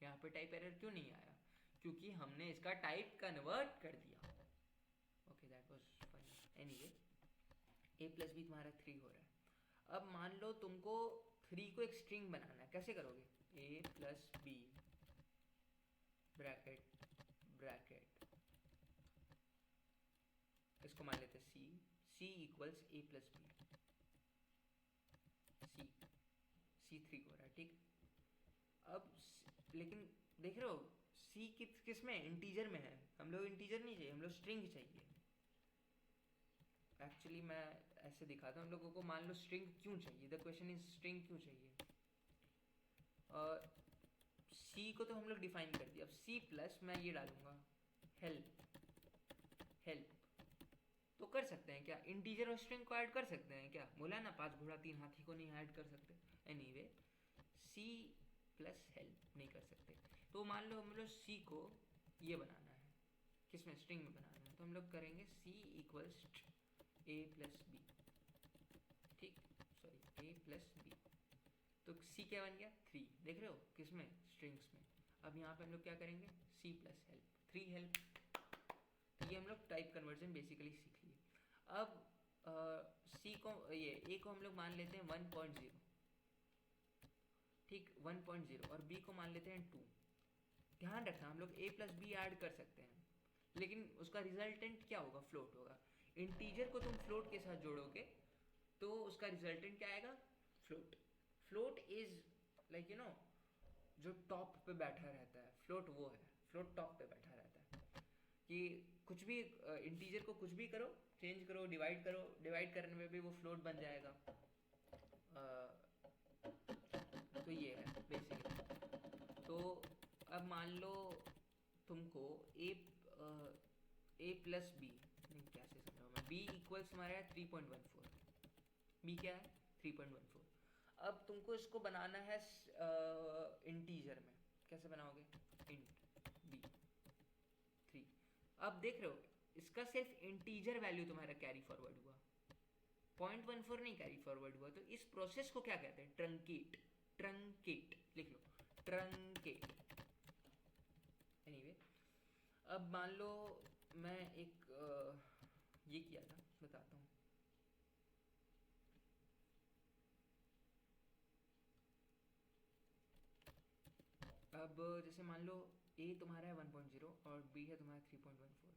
A: यहाँ पे टाइप एरर क्यों नहीं आया, क्योंकि हमने इसका टाइप कन्वर्ट कर दिया। Okay, that was funny. Anyway, a plus B तुम्हारा 3 हो रहा है। अब मान लो तुमको 3 को एक स्ट्रिंग बनाना है, कैसे करोगे, a plus B bracket bracket, इसको मान लेते हैं c equals a plus B, c 3 हो रहा है, ठीक। अब लेकिन देख रहे हो c किस में, इंटीजर में है, हम लोग इंटीजर नहीं चाहिए, हम लोग स्ट्रिंग चाहिए। एक्चुअली मैं ऐसे दिखाता हूँ हम लोगों को, मान लो स्ट्रिंग क्यों चाहिए, द क्वेश्चन इज स्ट्रिंग क्यों चाहिए। c को तो हम लोग डिफाइन कर दिया, अब c प्लस मैं ये डालूंगा हेल्प, हेल्प तो कर सकते हैं क्या, इंटीजर और स्ट्रिंग को ऐड कर सकते हैं क्या, बोला ना 5 घोड़ा 3 हाथी को नहीं ऐड कर सकते। एनीवे, c प्लस हेल्प नहीं कर सकते, तो मान लो हम लोग c को ये बनाना है, किसमें, स्ट्रिंग में बनाना है, तो हम लोग करेंगे c equals a plus B, ठीक, सॉरी a प्लस बी, तो c क्या बन गया, 3, देख रहे हो किसमें, स्ट्रिंग्स में। अब यहाँ पे हम लोग क्या करेंगे, c प्लस हेल्प, 3 हेल्प, तो ये हम लोग टाइप कन्वर्जन बेसिकली सीख लिए। अब c को, ये a को हम लोग मान लेते हैं 1.0, ठीक, 1.0, और b को मान लेते हैं 2। ध्यान रखना, हम लोग a प्लस बी ऐड कर सकते हैं, लेकिन उसका रिजल्टेंट क्या होगा, फ्लोट होगा। इंटीजर को तुम फ्लोट के साथ जोड़ोगे तो उसका रिजल्टेंट क्या आएगा, float. Float is like you know, जो टॉप पे बैठा रहता है, फ्लोट वो है, फ्लोट टॉप पे बैठा रहता है, कि कुछ भी इंटीजर को कुछ भी करो, चेंज करो, डिवाइड करने में भी वो फ्लोट बन जाएगा। तो ये है बेसिकली। तो अब मान लो तुमको a प्लस बी, कैसे समझाऊँ मैं, b इक्वल्स हमारा है 3.14, b क्या है 3.14। अब तुमको इसको बनाना है इंटीजर में, कैसे बनाओगे, इंट b 3। अब देख रहे हो, इसका सिर्फ इंटीजर वैल्यू तुम्हारा कैरी फॉरवर्ड हुआ, 0.14 नहीं कैरी फॉरवर्ड हुआ, तो इस प्रोसेस को क्या कहते हैं, ट्रंकेट, ट्रंकेट लिख लो, ट्रंकेट। एनीवे, अब मान लो मैं एक ये किया था, बताता हूँ। अब जैसे मान लो a तुम्हारा है 1.0 और b है तुम्हारा 3.14,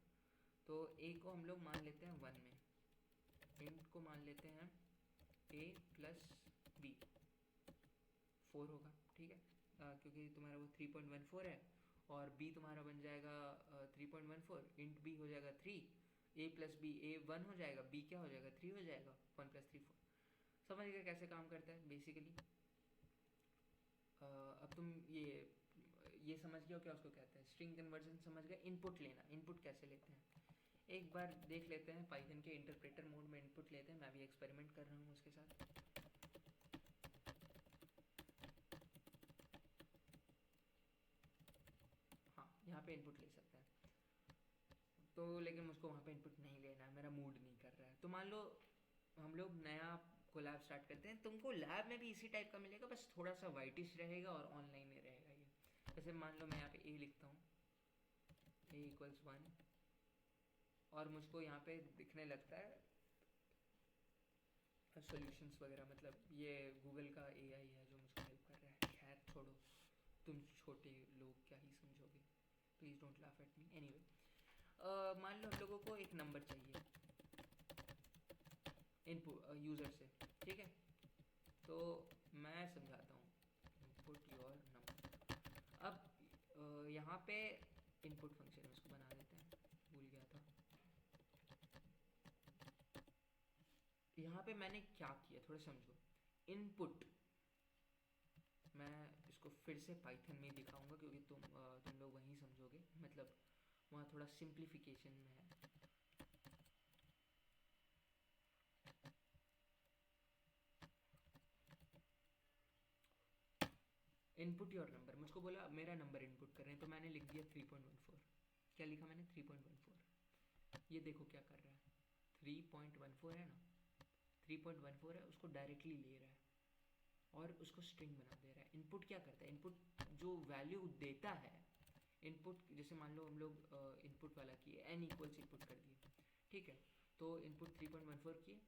A: तो a को हम लोग मान लेते हैं 1 में, int को मान लेते हैं a प्लस b 4 होगा, ठीक है, क्योंकि तुम्हारा वो 3.14 है और b तुम्हारा बन जाएगा 3.14, int b हो जाएगा 3, a प्लस b a 1 हो जाएगा, b क्या हो जाएगा 3 हो जाएगा, 1 प्लस 3 4। समझ गए कैसे काम करता है बेसिकली। अब तुम ये समझ गए हो क्या उसको कहते हैं स्ट्रिंग कन्वर्जन, समझ गए। इनपुट लेना, इनपुट कैसे लेते हैं एक बार देख लेते हैं। पाइथन के इंटरप्रेटर मोड में इनपुट लेते हैं, मैं भी एक्सपेरिमेंट कर रहा हूँ उसके साथ। हाँ, यहाँ पे इनपुट ले सकते हैं तो, लेकिन मुझको वहाँ पे इनपुट नहीं लेना है, मेरा मूड नहीं कर रहा है। तो मान लो हम लोग नया कोलैब स्टार्ट करते हैं, तुमको लैब में भी इसी टाइप का मिलेगा, बस थोड़ा सा वाइटिश रहेगा और ऑनलाइन में रहेगा ये। जैसे मान लो मैं यहाँ पे a लिखता हूँ, a इक्वल्स 1, और मुझको यहाँ पे दिखने लगता है सॉल्यूशंस वगैरह, मतलब ये गूगल का AI है जो मुझको हेल्प कर रहा है। खैर छोड़ो, तुम छोटे लोग क्या ही समझोगे, please don't laugh at me. Anyway, मान लो हम लोगों को एक नंबर चाहिए इनपुट यूज़र से, ठीक है, तो मैं समझाता हूँ। Input your number. अब यहाँ पे इनपुट फंक्शन है, उसको बना देते हैं, भूल गया था। यहाँ पे मैंने क्या किया थोड़ा समझो। इनपुट, मैं इसको फिर से पाइथन में दिखाऊंगा क्योंकि तुम लोग वहीं समझोगे, मतलब वहाँ थोड़ा सिंप्लीफिकेशन में है। इनपुट योर नंबर, मुझको बोला मेरा नंबर इनपुट कर रहे हैं, तो मैंने लिख दिया 3.14। क्या लिखा मैंने 3.14। ये देखो क्या कर रहा है, 3.14 है ना, 3.14 है, उसको डायरेक्टली ले रहा है और उसको स्ट्रिंग बना दे रहा है। इनपुट क्या करता है, इनपुट जो वैल्यू देता है, इनपुट जैसे मान लो हम लोग इनपुट वाला किए n इक्वल्स इनपुट कर दिए, ठीक है, तो इनपुट 3.14 किए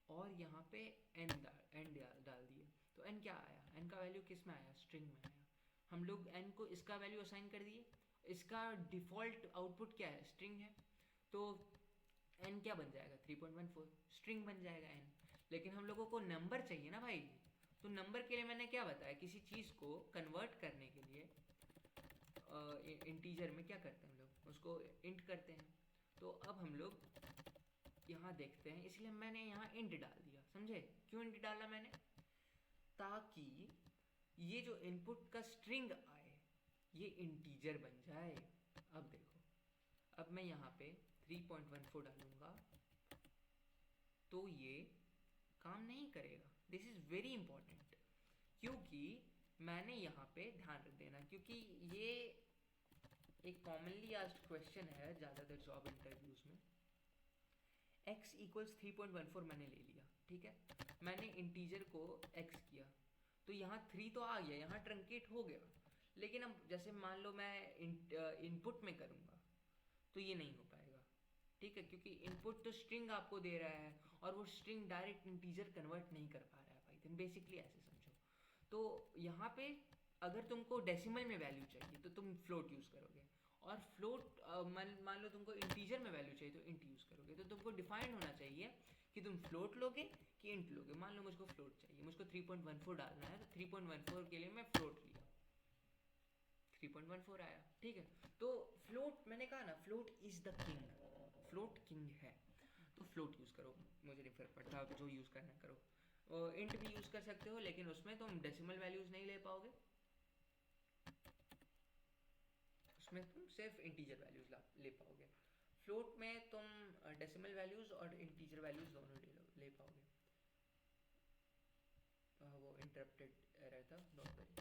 A: और यहाँ पे n डाल दिए, तो n क्या आया, n का वैल्यू किस में आया, स्ट्रिंग में आया। हम लोग n को इसका वैल्यू असाइन कर दिए, इसका डिफ़ॉल्ट आउटपुट क्या है, स्ट्रिंग है, तो n क्या बन जाएगा 3.14, स्ट्रिंग बन जाएगा n। लेकिन हम लोगों को नंबर चाहिए ना भाई, तो नंबर के लिए मैंने क्या बताया, किसी चीज़ को कन्वर्ट करने के लिए इंटीजर में क्या करते हैं हम लोग, उसको इंट करते हैं। तो अब हम लोग यहाँ देखते हैं, इसलिए मैंने यहाँ इंट डाल दिया, समझे क्यों इंट डाला मैंने, ताकि ये जो इनपुट का स्ट्रिंग आए ये इंटीजर बन जाए। अब देखो, अब मैं यहाँ पे 3.14 डालूंगा तो ये काम नहीं करेगा। दिस इज़ वेरी इंपॉर्टेंट, क्योंकि मैंने यहाँ पे ध्यान रख देना, क्योंकि ये एक कॉमनली आस्क्ड क्वेश्चन है ज़्यादातर जॉब इंटरव्यूज़ में। x इक्वल्स 3.14 मैंने ले लिया, ठीक है, मैंने इंटीजर को x किया, तो यहाँ 3 तो आ गया, यहाँ ट्रंकेट हो गया। लेकिन अब जैसे मान लो मैं इनपुट में करूँगा तो ये नहीं हो पाएगा, ठीक है, क्योंकि इनपुट तो स्ट्रिंग आपको दे रहा है और वो स्ट्रिंग डायरेक्ट इंटीजर कन्वर्ट नहीं कर पा रहा है पाइथन, बेसिकली ऐसे समझो। तो यहाँ पे अगर तुमको डेसिमल में वैल्यू चाहिए तो तुम फ्लोट यूज़ करोगे, और फ्लोट मान लो तुमको इंटीजर में वैल्यू चाहिए तो इंट यूज़ करोगे। तो तुमको डिफाइंड होना चाहिए कि तुम फ्लोट लोगे कि इंट लोगे। मान लो मुझको फ्लोट चाहिए, मुझको 3.14 डालना है, तो 3.14 के लिए मैं फ्लोट लिया, 3.14 आया, ठीक है। तो फ्लोट, मैंने कहा ना float is the king, float king है, तो फ्लोट यूज़ करो, मुझे नहीं फर्क पड़ता, आप जो यूज़ करना करो। इंट भी यूज़ कर सकते हो, लेकिन उसमें तुम डेसिमल वैल्यूज़ नहीं ले पाओगे, उसमें तुम सिर्फ इंटीजर वैल्यूज़ ले पाओगे। फ्लोट में तुम डेसिमल वैल्यूज़ और इंटीजर वैल्यूज़ दोनों ले पाओगे। वो इंटरप्टेड एरर था, डोंट वरी,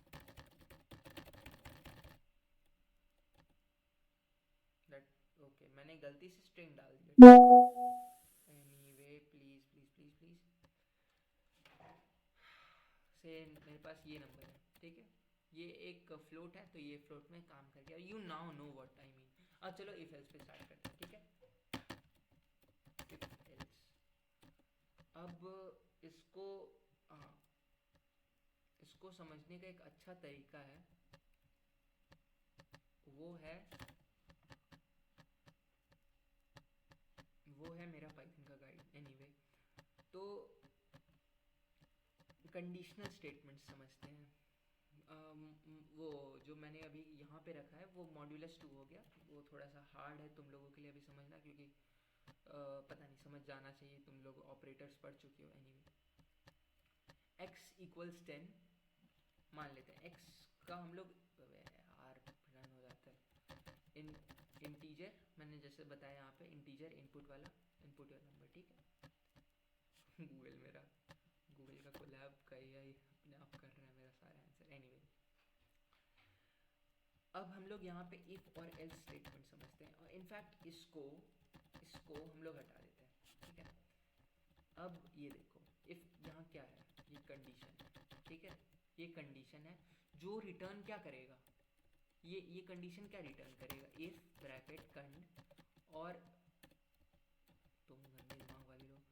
A: दैट ओके, मैंने गलती से स्ट्रिंग डाल दिया। Anyway please please please please से मेरे पास ये नंबर है, ठीक है, ये एक फ्लोट है, तो ये फ्लोट में काम कर गया, you now know what I mean. अब चलो इफ एल्स पे स्टार्ट करते हैं, ठीक है। इफ एल्स, अब इसको, हाँ, इसको समझने का एक अच्छा तरीका है, वो है वो है मेरा पाइथन का गाइड एनीवे। तो कंडीशनल स्टेटमेंट समझते हैं। वो जो मैंने अभी यहाँ पे रखा है वो मॉड्यूलस 2 हो गया, वो थोड़ा सा हार्ड है तुम लोगों के लिए अभी समझना, क्योंकि पता नहीं, समझ जाना चाहिए, तुम लोग ऑपरेटर्स पढ़ चुके हो एनीवे। x इक्वल्स 10 मान लेते हैं। x का हम लोग यार रन हो जाता है इंटीजर, मैंने जैसे बताया यहाँ पे इंटीजर इनपुट वाला, इनपुट योर नंबर, ठीक है। गूगल का कोलैब का एआई अपने आप कर रहा है मेरा सारा आंसर एनीवे। अब हम लोग यहाँ पे इफ और एल्स स्टेटमेंट समझते हैं, और इनफैक्ट इसको हम लोग हटा देते हैं, ठीक है। अब ये देखो, इफ यहाँ क्या है, ये कंडीशन है, ठीक है, ये कंडीशन है जो रिटर्न क्या करेगा, ये कंडीशन क्या रिटर्न करेगा, इफ ब्रैकेट कंड और तुम गंदे दिमाग वाले लोग,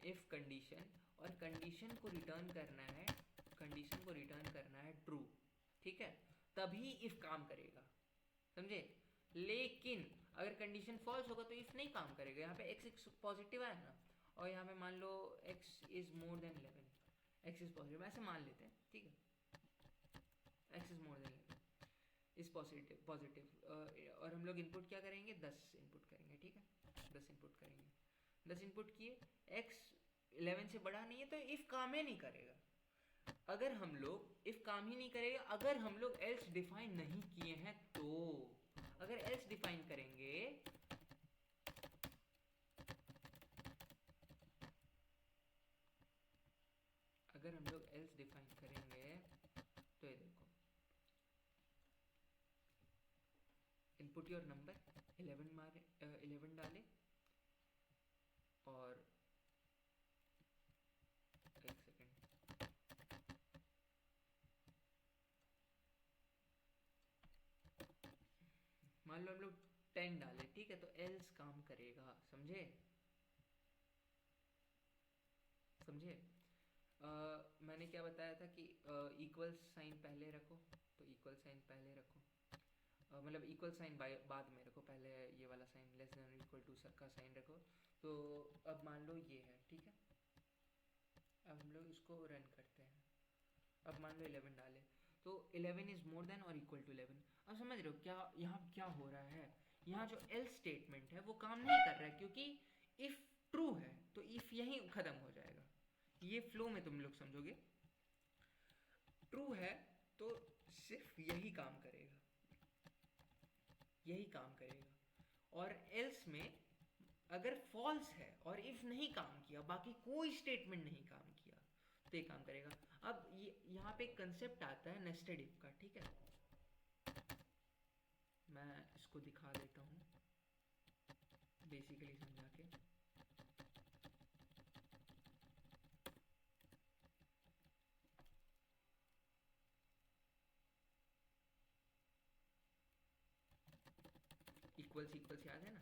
A: इफ कंडीशन, और कंडीशन को रिटर्न करना है, कंडीशन को रिटर्न करना है ट्रू, ठीक है, तभी इफ काम करेगा, समझे। लेकिन अगर कंडीशन फॉल्स होगा तो इफ नहीं काम करेगा। यहाँ पे x पॉजिटिव है ना, और यहाँ पे मान लो x is more than 11, x is positive, ऐसे मान लेते हैं, ठीक है, x is more than 11 is positive, और हम लोग इनपुट क्या करेंगे, 10 इनपुट करेंगे, ठीक है, 10 इनपुट करेंगे, 10 इनपुट किए, x 11 से बड़ा नहीं है तो इफ काम ही नहीं करेगा। अगर हम लोग इफ काम ही नहीं करेगा, अगर हम लोग एल्स डिफाइन नहीं किए हैं तो, अगर एल्स डिफाइन करेंगे अगर हम लोग एल्स डिफाइन करेंगे तो ये देखो, इनपुट योर नंबर 11 डाले, और एक सेकेंड, मान लो हम लोग 10 डाले, ठीक है, तो एल्स काम करेगा, समझे। मैंने क्या बताया था कि इक्वल साइन पहले रखो, तो इक्वल साइन पहले रखो, मतलब इक्वल साइन बाद में रखो, पहले ये वाला sign less than equal to का साइन रखो। तो अब मान लो ये है, ठीक है, अब हम लोग इसको रन करते हैं। अब मान लो 11 डाले, तो 11 इज मोर देन और इक्वल टू 11। अब समझ रहे हो क्या यहाँ क्या हो रहा है, यहाँ जो एल्स स्टेटमेंट है वो काम नहीं कर रहा है, क्योंकि इफ ट्रू है तो इफ यहीं खत्म हो जाएगा। ये फ्लो में तुम लोग समझोगे, ट्रू है तो सिर्फ यही काम करेगा, यही काम करेगा, और एल्स में अगर फॉल्स है और इफ नहीं काम किया, बाकी कोई स्टेटमेंट नहीं काम किया, तो ये काम करेगा। अब ये यहाँ पे एक कंसेप्ट आता है नेस्टेड इफ का, ठीक है, मैं इसको दिखा देता हूँ बेसिकली समझा के। इक्वल्स इक्वल्स याद है ना,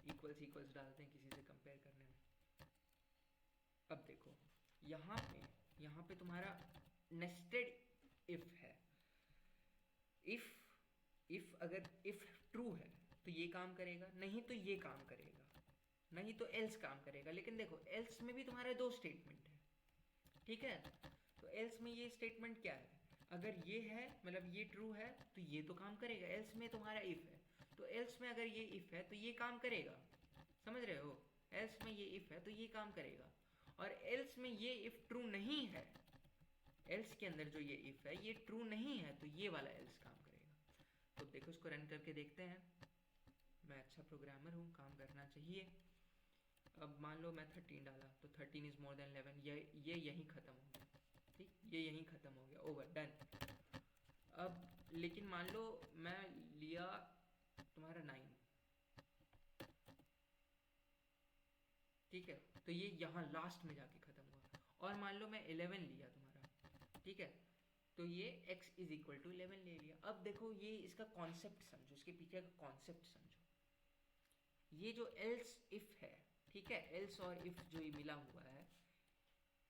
A: इक्वल्स इक्वल्स डालते हैं किसी से कंपेयर करने में। अब देखो यहाँ पे तुम्हारा नेस्टेड इफ है, इफ अगर इफ ट्रू है तो ये काम करेगा, नहीं तो ये काम करेगा, नहीं तो एल्स काम करेगा। लेकिन देखो एल्स में भी तुम्हारे दो स्टेटमेंट है, ठीक है, तो एल्स में ये स्टेटमेंट क्या है, अगर ये है मतलब ये ट्रू है तो ये तो काम करेगा, एल्स में तुम्हारा इफ है, तो एल्स में अगर ये इफ है तो ये काम करेगा, समझ रहे हो, एल्स में ये इफ है तो ये काम करेगा, और एल्स में ये इफ ट्रू नहीं है, एल्स के अंदर जो ये इफ है ये ट्रू नहीं है, तो ये वाला एल्स काम करेगा। तो देखो इसको रन करके देखते हैं, मैं अच्छा प्रोग्रामर हूँ, काम करना चाहिए। अब मान लो मैं 13 डाला, तो 13 इज मोर देन 11, ये यहीं ख़त्म हो गया, ठीक, ये यहीं ख़त्म हो गया, ओवर डन। अब लेकिन मान लो मैं लिया तुम्हारा 9, ठीक है, तो ये यहाँ लास्ट में जाके ख़त्म हुआ, और मान लो मैं 11 लिया तुम्हारा, ठीक है, तो ये x इज इक्वल टू 11 ले लिया। अब देखो ये इसका कॉन्सेप्ट समझो, इसके पीछे का कॉन्सेप्ट समझो, ये जो एल्स इफ है, ठीक है, एल्स और इफ जो ये मिला हुआ है,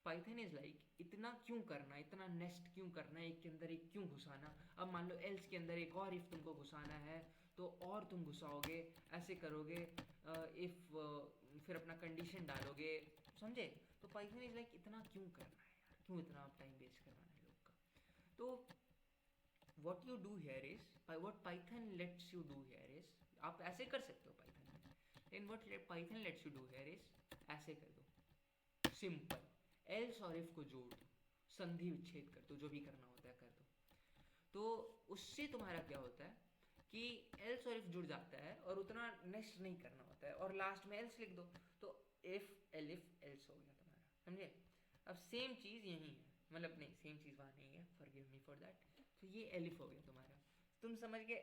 A: पाइथन इज लाइक इतना क्यों करना, इतना नेस्ट क्यों करना, एक के अंदर एक क्यों घुसाना। अब मान लो एल्स के अंदर एक और इफ तुमको घुसाना है तो और तुम घुसाओगे, ऐसे करोगे, इफ फिर अपना कंडीशन डालोगे, समझे? तो पाइथन इज लाइक इतना क्यों करना है यार, क्यों इतना आप टाइम वेस्ट करवाना है लोग का? तो what you do here is what Python lets you do here is, आप ऐसे कर सकते हो पाइथन में, लेकिन what Python lets you do here is ऐसे कर दो, सिंपल एल्स और इफ को जोड़ दो, संधि विच्छेद कर दो, जो भी करना होता है कर दो। तो उससे तुम्हारा क्या होता है कि एल्स और इफ जुड़ जाता है और उतना नेक्स्ट नहीं करना होता है, और लास्ट में एल्स लिख दो, तो इफ एलिफ एल्स हो गया तुम्हारा, समझे? अब सेम चीज़ यहीं है, मतलब नहीं सेम चीज़ वहाँ नहीं है, फॉरगिव मी फॉर दैट। तो ये एलिफ हो गया तुम्हारा, तुम समझ गए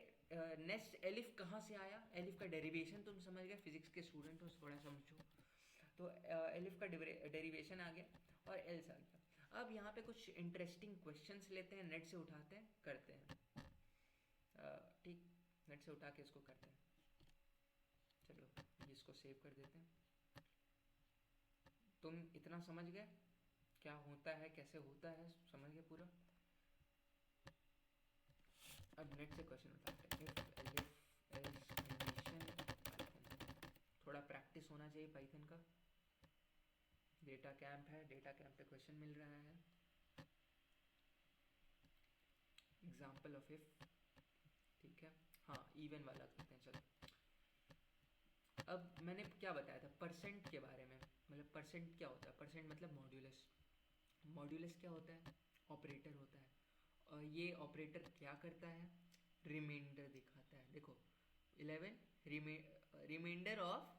A: नेक्स्ट एलिफ कहाँ से आया, एलिफ का डेरिवेशन तुम समझ गए, फिजिक्स के स्टूडेंट हो थोड़ा समझो। तो एलिफ का डेरिवेशन आ गया और एल्स आ गया। अब यहाँ पे कुछ इंटरेस्टिंग क्वेश्चंस लेते हैं, नेट से उठाते हैं, करते हैं, ठीक, नेट से उठा के इसको करते हैं। चलो इसको सेव कर देते हैं। तुम इतना समझ गए क्या होता है, कैसे होता है, समझ गए पूरा? अब नेट से क्वेश्चन उठाते हैं, if elif else condition Python. थोड़ा प्रैक्टिस होना चाहिए पाइथन का। डेटा कैंप है, डेटा कैंप पे क्वेश्चन मिल रहा है, एग्जाम्पल ऑफ इफ, ठीक है। हाँ इवन वाला करते हैं, चलो। अब मैंने क्या बताया था परसेंट के बारे में, मतलब परसेंट क्या होता है, परसेंट मतलब मॉड्यूलस। मॉड्यूलस क्या होता है? ऑपरेटर होता है, और ये ऑपरेटर क्या करता है? रिमाइंडर दिखाता है। देखो 11 remainder of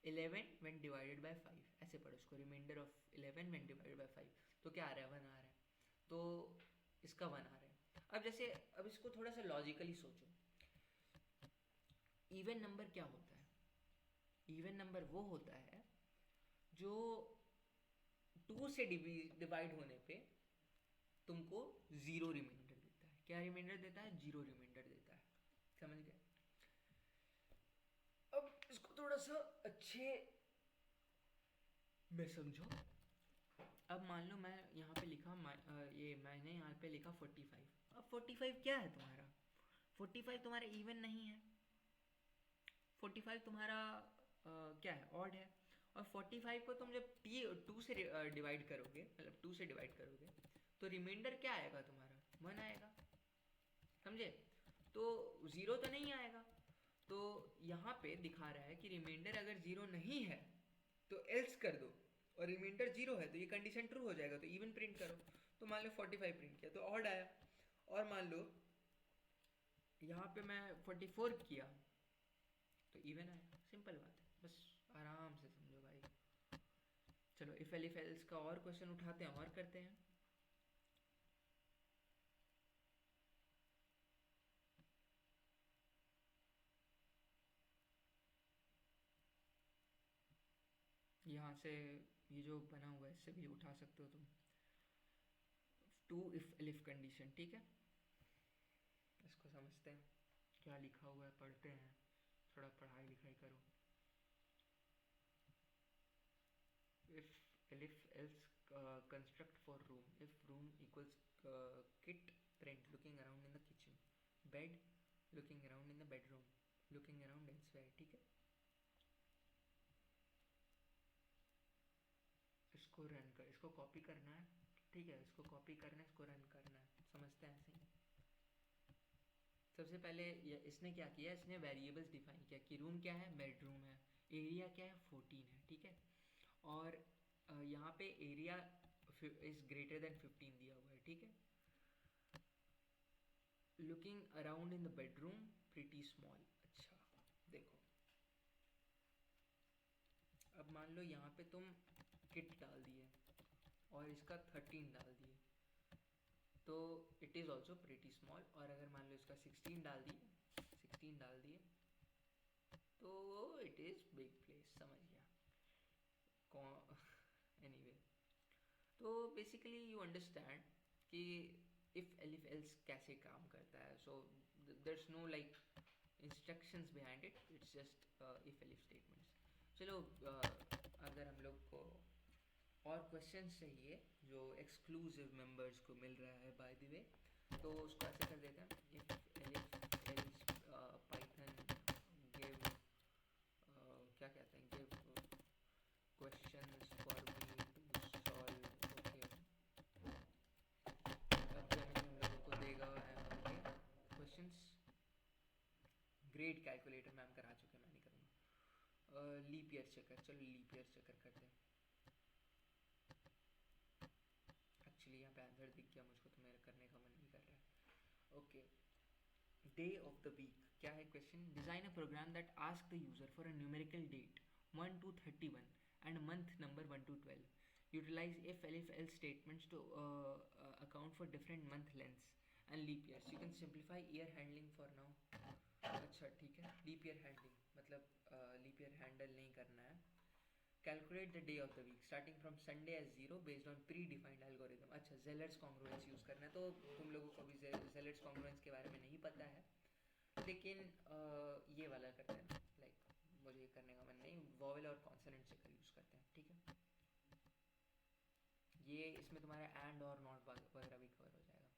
A: 11 when divided by 5, ऐसे पढ़ो इसको, remainder of 11 when divided by 5। तो क्या आ रहा है? 1 आ रहा है, तो इसका 1 आ रहा है। अब जैसे, अब इसको थोड़ा सा लॉजिकली सोचो, इवन नंबर क्या होता है? इवन नंबर वो होता है जो 2 से डिवाइड होने पे तुमको 0 रिमाइंडर देता है। क्या रिमाइंडर देता है? 0 रिमाइंडर देता है, समझ गए? अब इसको थोड़ा सा अच्छे में समझो। अब मान लो मैं यहाँ पे लिखा ये मैंने यहाँ पे लिखा 45। अब 45 क्या है तुम्हारा? 45 तुम्हारा इवन नहीं है, 45 तुम्हारा क्या है? ऑड है। और 45 को तुम जब 2 से डिवाइड करोगे, मतलब 2 से डिवाइड करोगे, तो रिमाइंडर क्या आएगा तुम्हारा? 1 आएगा, समझे? तो 0 तो नहीं आएगा। तो यहाँ पे दिखा रहा है कि रिमाइंडर अगर 0 नहीं है तो एल्स कर दो, और रिमाइंडर 0 है तो ये कंडीशन ट्रू हो जाएगा, तो इवन प्रिंट करो। तो मान लो 45 प्रिंट किया तो ऑड आया, और मान लो यहाँ पे मैं 44 किया तो इवन आया। सिंपल बात है, बस आराम से समझो भाई। चलो इफ एलिफ एल्स का और क्वेश्चन उठाते हैं और करते हैं। यहाँ से ये जो बना हुआ है इससे भी उठा सकते हो तुम, टू इफ एलिफ कंडीशन, ठीक है। इसको समझते हैं क्या लिखा हुआ है, पढ़ते हैं, थोड़ा पढ़ाई लिखाई करो। If elif else construct for room, if room equals kit print looking around in the kitchen, bed looking around in the bedroom, looking around elsewhere, ठीक है। इसको रन कर, इसको कॉपी करना है, ठीक है, इसको कॉपी करना है, इसको रन करना है, समझते हैं ऐसे ही। सबसे पहले इसने क्या किया, इसने वेरिएबल्स डिफाइन किया कि रूम क्या है? बेडरूम है। एरिया क्या है? 14 है, ठीक है। और यहाँ पे एरिया इज ग्रेटर देन 15 दिया हुआ है, ठीक है। Looking around in the bedroom pretty small. अच्छा देखो, अब मान लो यहाँ पे तुम किट डाल दिए और इसका 13 डाल दिए, तो it is also pretty small. और अगर मान लो इसका 16 डाल दिए, 16 डाल दिए, तो इट इज़ बिग प्लेस, समझ गया? एनीवे, तो बेसिकली यू अंडरस्टैंड कि इफ़ एलिफ एल्स कैसे काम करता है। So there is no like instructions behind it, it's just if elif statements. चलो अगर हम लोग को और क्वेश्चन चाहिए जो एक्सक्लूसिव मेंबर्स को मिल रहा है बाय द वे, तो उसको ऐसे कर देते हैं, if elif else Python give क्या कहते हैं, गिव ग्रेट कैलकुलेटर मैम करा चुके हैं, मैं नहीं करूँगा। लीप ईयर चेकर, चलो लीप ईयर चेकर करते हैं। एक्चुअली यहाँ पे आंसर दिख गया मुझको, तो मेरा करने का मन नहीं कर रहा है। Okay, day of the week क्या है question? Design a program that ask the user for a numerical date 1 to 31 and month number 1 to 12. Utilize if else statements to account for different month lengths and leap years. You can simplify year handling for now. अच्छा ठीक है, leap year handling मतलब leap year handle नहीं करना है। Calculate the day of the week starting from Sunday as zero based on pre defined algorithm. अच्छा, Zeller's congruence use करना है, तो तुम लोगों को भी जेलर्स कॉन्ग्रुएंस के बारे में नहीं पता है, लेकिन ये वाला करते हैं। लाइक मुझे करने का मन नहीं, वॉवेल और कॉन्सोनेंट चेकर यूज़ करते हैं, ठीक है। ये इसमें तुम्हारा एंड और नॉट वगैरह भी कवर हो जाएगा।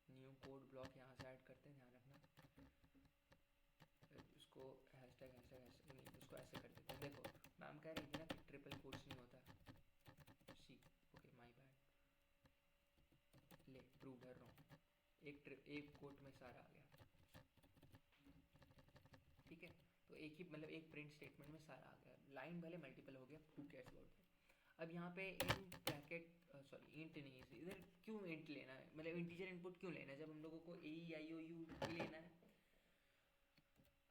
A: न्यू कोड ब्लॉक यहाँ से ऐड करते हैं, ध्यान रखना। उसको हैशटैग नहीं, उसको ऐसे कर देते हैं। देखो मैम कह रही थी ना कि ट्रिपल कोट्स नहीं होता, सी ओके माय बैड, ले प्रूव हर रॉन्ग। एक कोट में सारा आ गया, ठीक है। तो एक ही मतलब एक प्रिंट स्टेटमेंट में सारा आ गया, लाइन भले मल्टीपल हो गया, हू केयर्स अबाउट दैट। अब यहाँ पे इन ब्रैकेट सॉरी इंट नहीं, इधर क्यों इंट लेना है, मतलब इंटीजर इनपुट क्यों लेना है जब हम लोगों को AEIOU ही लेना है।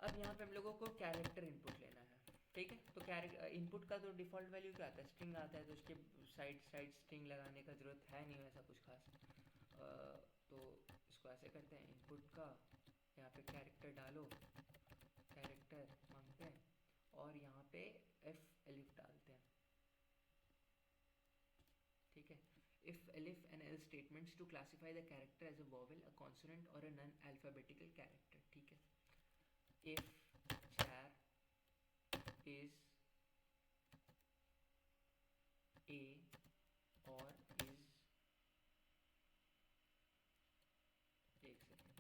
A: अब यहाँ पे हम लोगों को कैरेक्टर इनपुट लेना है, ठीक है। तो इनपुट का तो डिफ़ॉल्ट वैल्यू क्या आता है, स्ट्रिंग आता है, तो उसके साइड स्ट्रिंग लगाने का ज़रूरत है नहीं वैसा कुछ खास। तो इसको ऐसे करते हैं, इनपुट का यहाँ पे कैरेक्टर डालो, कैरेक्टर मांगते हैं, और यहाँ पे एफ एलिफ डालते हैं, ठीक है। If elif and else statements to classify the character as a vowel, a consonant और अ नॉन अल्फाबेटिकल कैरेक्टर, ठीक है। इफ char is a or is, एक second,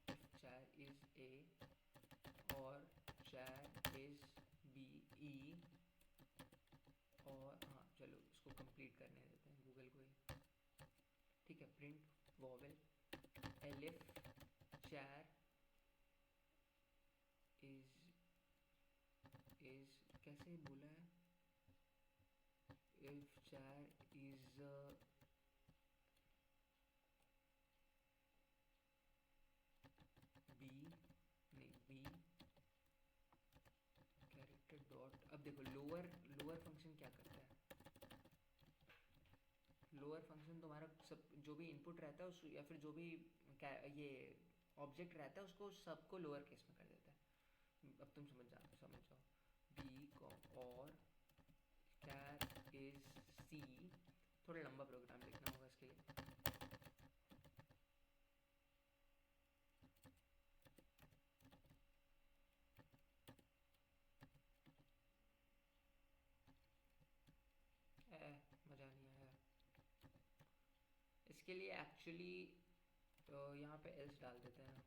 A: if char is a और char is b e, और हाँ चलो इसको कंप्लीट करने देते हैं गूगल को ही, ठीक है। Print vowel elif char is कैसे बोला है, if char is b नहीं b कैरेक्टर डॉट। अब देखो लोअर फंक्शन क्या करता है, लोअर फंक्शन तुम्हारा सब जो भी इनपुट रहता है उस या फिर जो भी ये ऑब्जेक्ट रहता है उसको सबको लोअर केस में कर देता है। अब तुम समझ जाओ बी और कैर इज सी, थोड़ा लंबा प्रोग्राम लिखना होगा इसके लिए। मज़ा नहीं आया इसके लिए एक्चुअली, यहाँ पे एल्स डाल देते हैं,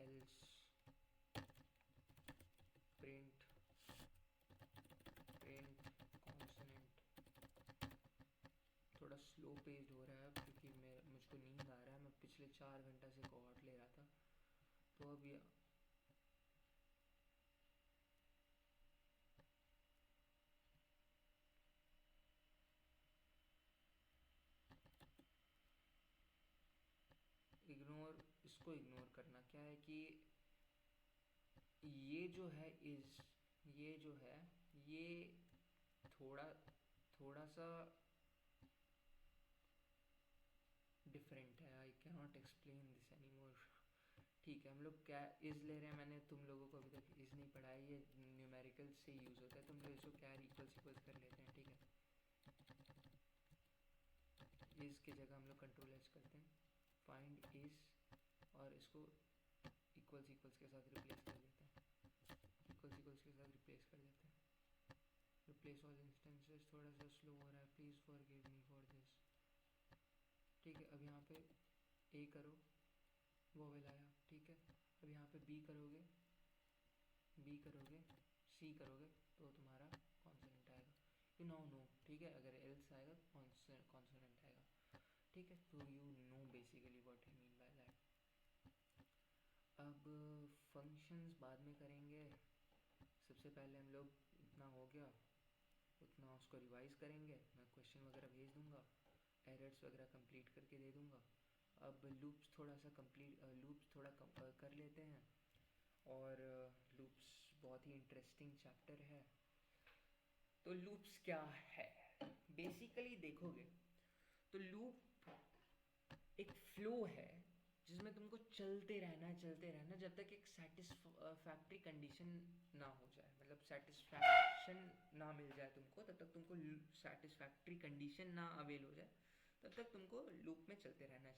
A: एल्स प्रिंट कॉन्सोनेंट। थोड़ा स्लो पेज हो रहा है क्योंकि मुझको नींद आ रहा है, मैं पिछले 4 घंटा से कोहॉर्ट ले रहा था, तो अब ये इसको इग्नोर करना। क्या है कि ये जो है ये जो है ये थोड़ा सा डिफरेंट है, I can not explain this any more, ठीक है। हम लोग क्या इज ले रहे हैं, मैंने तुम लोगों को अभी तक इज नहीं पढ़ा है, ये न्यूमेरिकल से यूज़ होता है, तुम लोग इसको क्या इक्वल्स कर लेते हैं, ठीक है। इज की जगह हम लोग कंट्रोल एच करते हैं, फाइंड इज, और इसको इक्वल्स के साथ रिप्लेस कर देते हैं, इक्वल्स के साथ रिप्लेस कर देते हैं। रिप्लेस ऑल इंस्टेंसेस थोड़ा सा स्लो हो रहा है, please forgive me for this, ठीक है। अब यहाँ पे ए करो, वोवेल आया, ठीक है। अब यहाँ पे बी करोगे सी करोगे तो तुम्हारा कॉन्सोनेंट आएगा, यू नो, ठीक है। अगर एल्स आएगा कॉन्सोनेंट आएगा, ठीक है। तो you know basically what I mean by अब फंक्शंस बाद में करेंगे, सबसे पहले हम लोग इतना हो गया उतना उसको रिवाइज करेंगे, मैं क्वेश्चन वगैरह भेज दूंगा, एरर्स वगैरह कंप्लीट करके दे दूंगा। अब लूप्स थोड़ा सा कर लेते हैं, और लूप्स बहुत ही इंटरेस्टिंग चैप्टर है। तो लूप्स क्या है, बेसिकली देखोगे तो लूप एक फ्लो है जिसमें तुमको चलते रहना जब तक एक सेटिस्फैक्ट्री कंडीशन ना हो जाए, मतलब सेटिस्फैक्शन ना मिल जाए तुमको, तब तक तुमको सेटिस्फैक्ट्री कंडीशन ना अवेल हो जाए तब तक तुमको लूप में चलते रहना।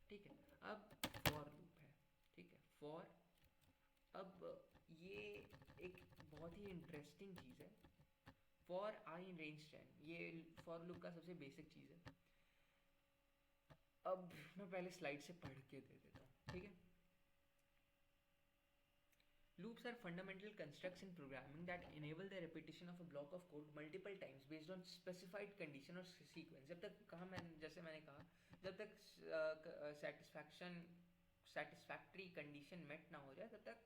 A: ठीक है, अब फॉर लूप है। ठीक है, फॉर, अब ये एक बहुत ही इंटरेस्टिंग चीज़ है। फॉर आई इन रेंज 10, ये फॉर लूप का सबसे बेसिक चीज़ है। अब मैं पहले स्लाइड से पढ़ के दे देता हूँ, ठीक है। Loops are fundamental constructs in programming that enable the repetition of a block of code multiple times based on specified condition or sequence। जब तक कहा मैंने, जैसे मैंने कहा, जब तक सेटिस्फैक्ट्री कंडीशन मेट ना हो जाए तब तक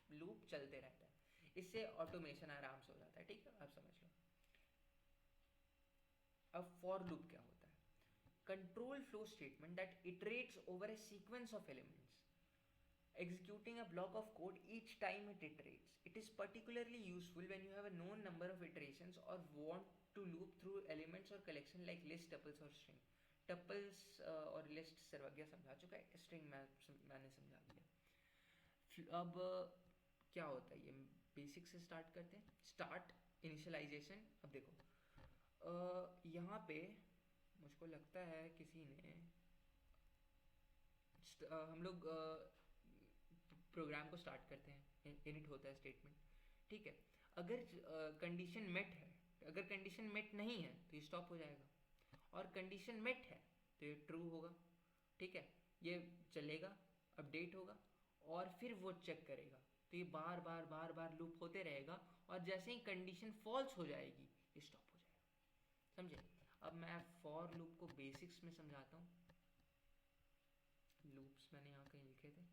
A: लूप चलते रहता है। इससे ऑटोमेशन आराम से हो जाता है। ठीक है, आप समझ लो। अब फॉर लूप क्या होता है? Control flow statement that iterates over a sequence of elements executing a block of code each time it iterates. It is particularly useful when you have a known number of iterations or want to loop through elements or collection like list, tuples or string। tuples और list सर्वज्ञ समझा चुका है, string मैंने समझा दिया। अब क्या होता है, ये बेसिक से स्टार्ट करते हैं। Start initialization. अब देखो यहाँ पे मुझको लगता है किसी ने हम लोग प्रोग्राम को स्टार्ट करते हैं, इनिट होता है स्टेटमेंट। ठीक है, अगर कंडीशन मेट है, अगर कंडीशन मेट नहीं है तो ये स्टॉप हो जाएगा, और कंडीशन मेट है तो ये ट्रू होगा। ठीक है, ये चलेगा, अपडेट होगा, और फिर वो चेक करेगा। तो ये बार बार लूप होते रहेगा, और जैसे ही कंडीशन फॉल्स हो जाएगी ये स्टॉप हो जाएगा। समझे? अब मैं फॉर लूप को बेसिक्स में समझाता हूँ। लूप्स मैंने यहाँ कहीं लिखे थे,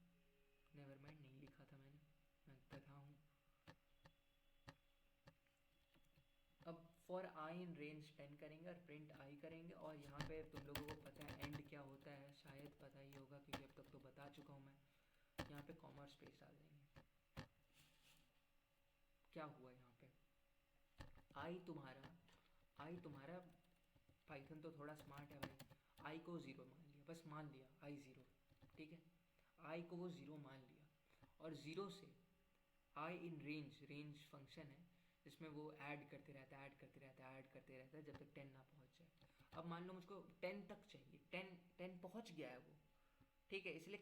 A: नेवर माइंड, नहीं लिखा था मैंने, मैं तथा हूँ। अब फॉर आई इन रेंज 10 करेंगे और प्रिंट आई करेंगे, और यहाँ पे तुम लोगों को पता है एंड क्या होता है, शायद पता ही होगा क्योंकि अब तक तो बता चुका हूँ मैं। यहाँ पे कॉमा स्पेस डाल देंगे। क्या हुआ यहाँ पे, आई तुम्हारा पाइथन तो थोड़ा स्मार्ट है भाई, आई को 0 मान लिया, बस मान लिया आई 0। ठीक है, आई को वो 0 मान लिया, और 0 से आई इन रेंज फंक्शन है जिसमें वो ऐड करते रहता है जब तक 10 ना पहुंच जाए। अब मान लो मुझको 10 तक चाहिए, 10 पहुंच गया है वो। ठीक है, इसलिए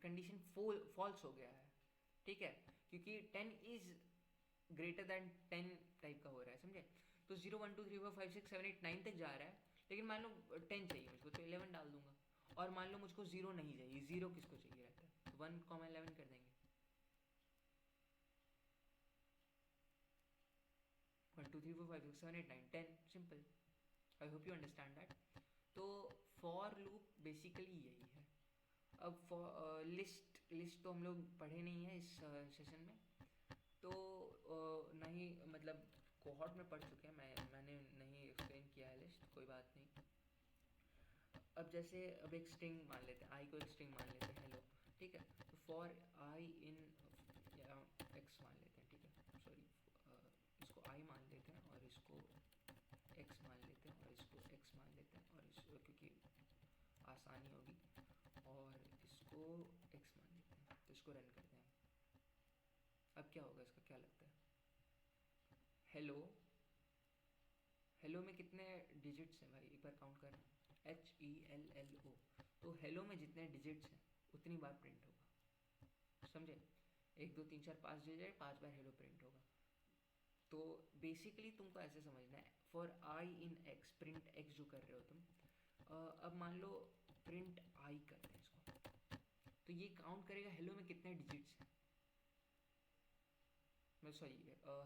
A: कंडीशन फॉल्स हो गया है। ठीक है, क्योंकि 10 इज ग्रेटर दैन 10 टाइप का हो रहा है, समझे? तो 0 1 2 3 4 5 6 7 8 9 तक जा रहा है, लेकिन मान लो 10 चाहिए मुझको, तो 11 डाल दूंगा। और मान लो मुझको 0 नहीं चाहिए, 0 किसको चाहिए रहता है, तो 1,11 कर देंगे। 1 2 3 4 5 6 7 8 9 10, simple. I hope you understand that. तो फॉर लूप बेसिकली यही है। अब फॉर लिस्ट तो हम लोग पढ़े नहीं है इस सेशन में, तो नहीं, मतलब कोहॉर्ट में पढ़ चुके हैं, मैंने नहीं एक्सप्लेन किया है लिस्ट, कोई बात नहीं। अब जैसे अब एक स्ट्रिंग मान लेते हैं, आई को एक स्ट्रिंग मान लेते हैं, हेलो। ठीक है, तो फॉर आई इन एक्स मान लेते हैं। ठीक है, सॉरी, इसको आई मान लेते हैं और इसको एक्स मान लेते हैं और इसको एक्स मान लेते हैं, और इसको क्योंकि आसानी होगी, और इसको एक्स मान लेते हैं, तो इसको रन करते हैं। अब क्या होगा, इसका क्या लगता है? हेलो, हेलो में कितने डिजिट्स हैं भाई, एक बार काउंट कर। HELLO, तो हेलो में जितने डिजिट्स हैं उतनी बार प्रिंट होगा, समझे? 1 2 3 4 5 डिजिट, 5 बार हेलो प्रिंट होगा। तो बेसिकली तुमको ऐसे समझना है, for i in x, print x जो कर रहे हो तुम, अब मान लो प्रिंट आई करते हैं इसको, तो ये काउंट करेगा हेलो में कितने डिजिट्स हैं, मैं सॉरी,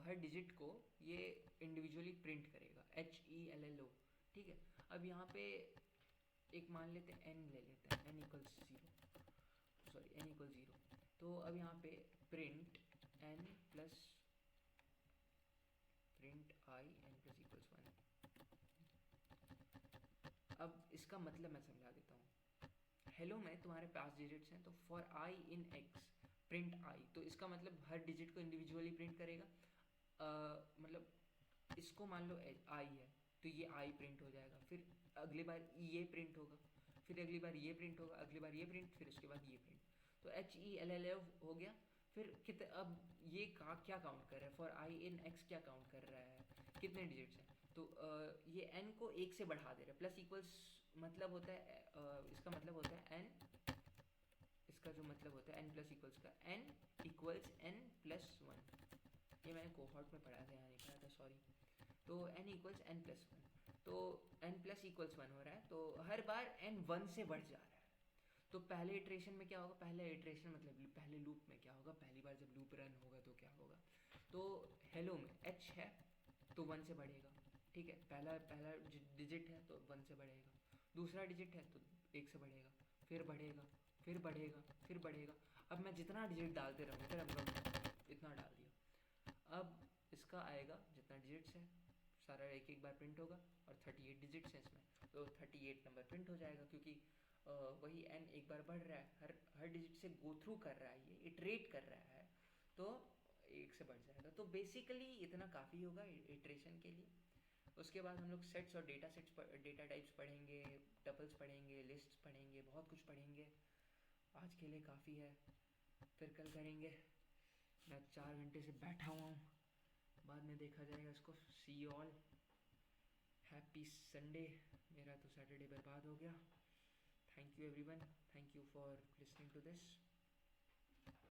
A: हर डिजिट को ये इंडिविजुअली प्रिंट करेगा, HELLO। ठीक है, अब यहाँ पे एक मान लेते हैं n ले लेते हैं, n = 0। Sorry n equal 0। तो अब यहाँ पे print n plus print I n plus equals 1। अब इसका मतलब मैं समझा देता हूँ। हेलो में तुम्हारे पास डिजिट्स हैं, तो for i in x print i, तो इसका मतलब हर डिजिट को इंडिविजुअली प्रिंट करेगा। मतलब इसको मान लो आई है, तो ये आई प्रिंट हो जाएगा, फिर अगली बार ये प्रिंट होगा, फिर अगली बार ये प्रिंट होगा, अगली बार ये प्रिंट, फिर उसके बाद ये प्रिंट। तो एच ई एल एल हो गया। फिर अब ये क्या काउंट कर रहा है, फॉर आई इन एक्स क्या काउंट कर रहा है, कितने डिजिट्स हैं। तो ये n को एक से बढ़ा दे रहा है, प्लस इक्वल्स मतलब होता है इसका मतलब होता है n, इसका जो मतलब होता है n प्लस इक्वल्स का n इक्वल्स n प्लस 1। ये मैंने कोहॉर्ट में पढ़ा था, यहाँ नहीं पढ़ा था, सॉरी। तो n इक्वल्स n प्लस 1, तो n प्लस इक्वल्स 1 हो रहा है, तो हर बार n 1 से बढ़ जा रहा है। तो पहले इटरेशन में क्या होगा, पहले इटरेशन मतलब पहले लूप में क्या होगा, पहली बार जब लूप रन होगा तो क्या होगा। तो हेलो में h है तो 1 से बढ़ेगा, ठीक है। पहला पहला डिजिट है तो 1 से बढ़ेगा, दूसरा डिजिट है तो 1 से बढ़ेगा, फिर बढ़ेगा, फिर बढ़ेगा, फिर बढ़ेगा। अब मैं जितना डिजिट डालते रहूँगा, फिर अब इतना डाल दिया। अब इसका आएगा जितना डिजिट्स है सारा एक एक बार प्रिंट होगा, और 38 डिजिट्स हैं इसमें, तो 38 नंबर प्रिंट हो जाएगा, क्योंकि वही n एक बार बढ़ रहा है, हर डिजिट से गो थ्रू कर रहा है, ये इटरेट कर रहा है, तो एक से बढ़ जाएगा। तो बेसिकली इतना काफ़ी होगा इटरेशन के लिए। उसके बाद हम लोग सेट्स और डेटा टाइप्स पढ़ेंगे, टपल्स पढ़ेंगे, लिस्ट्स पढ़ेंगे, बहुत कुछ पढ़ेंगे। आज के लिए काफ़ी है, फिर कल करेंगे। मैं 4 घंटे से बैठा हुआ हूँ, बाद में देखा जाएगा इसको। See you all, happy Sunday. मेरा तो सैटरडे बर्बाद हो गया। Thank you everyone, thank you for listening to this.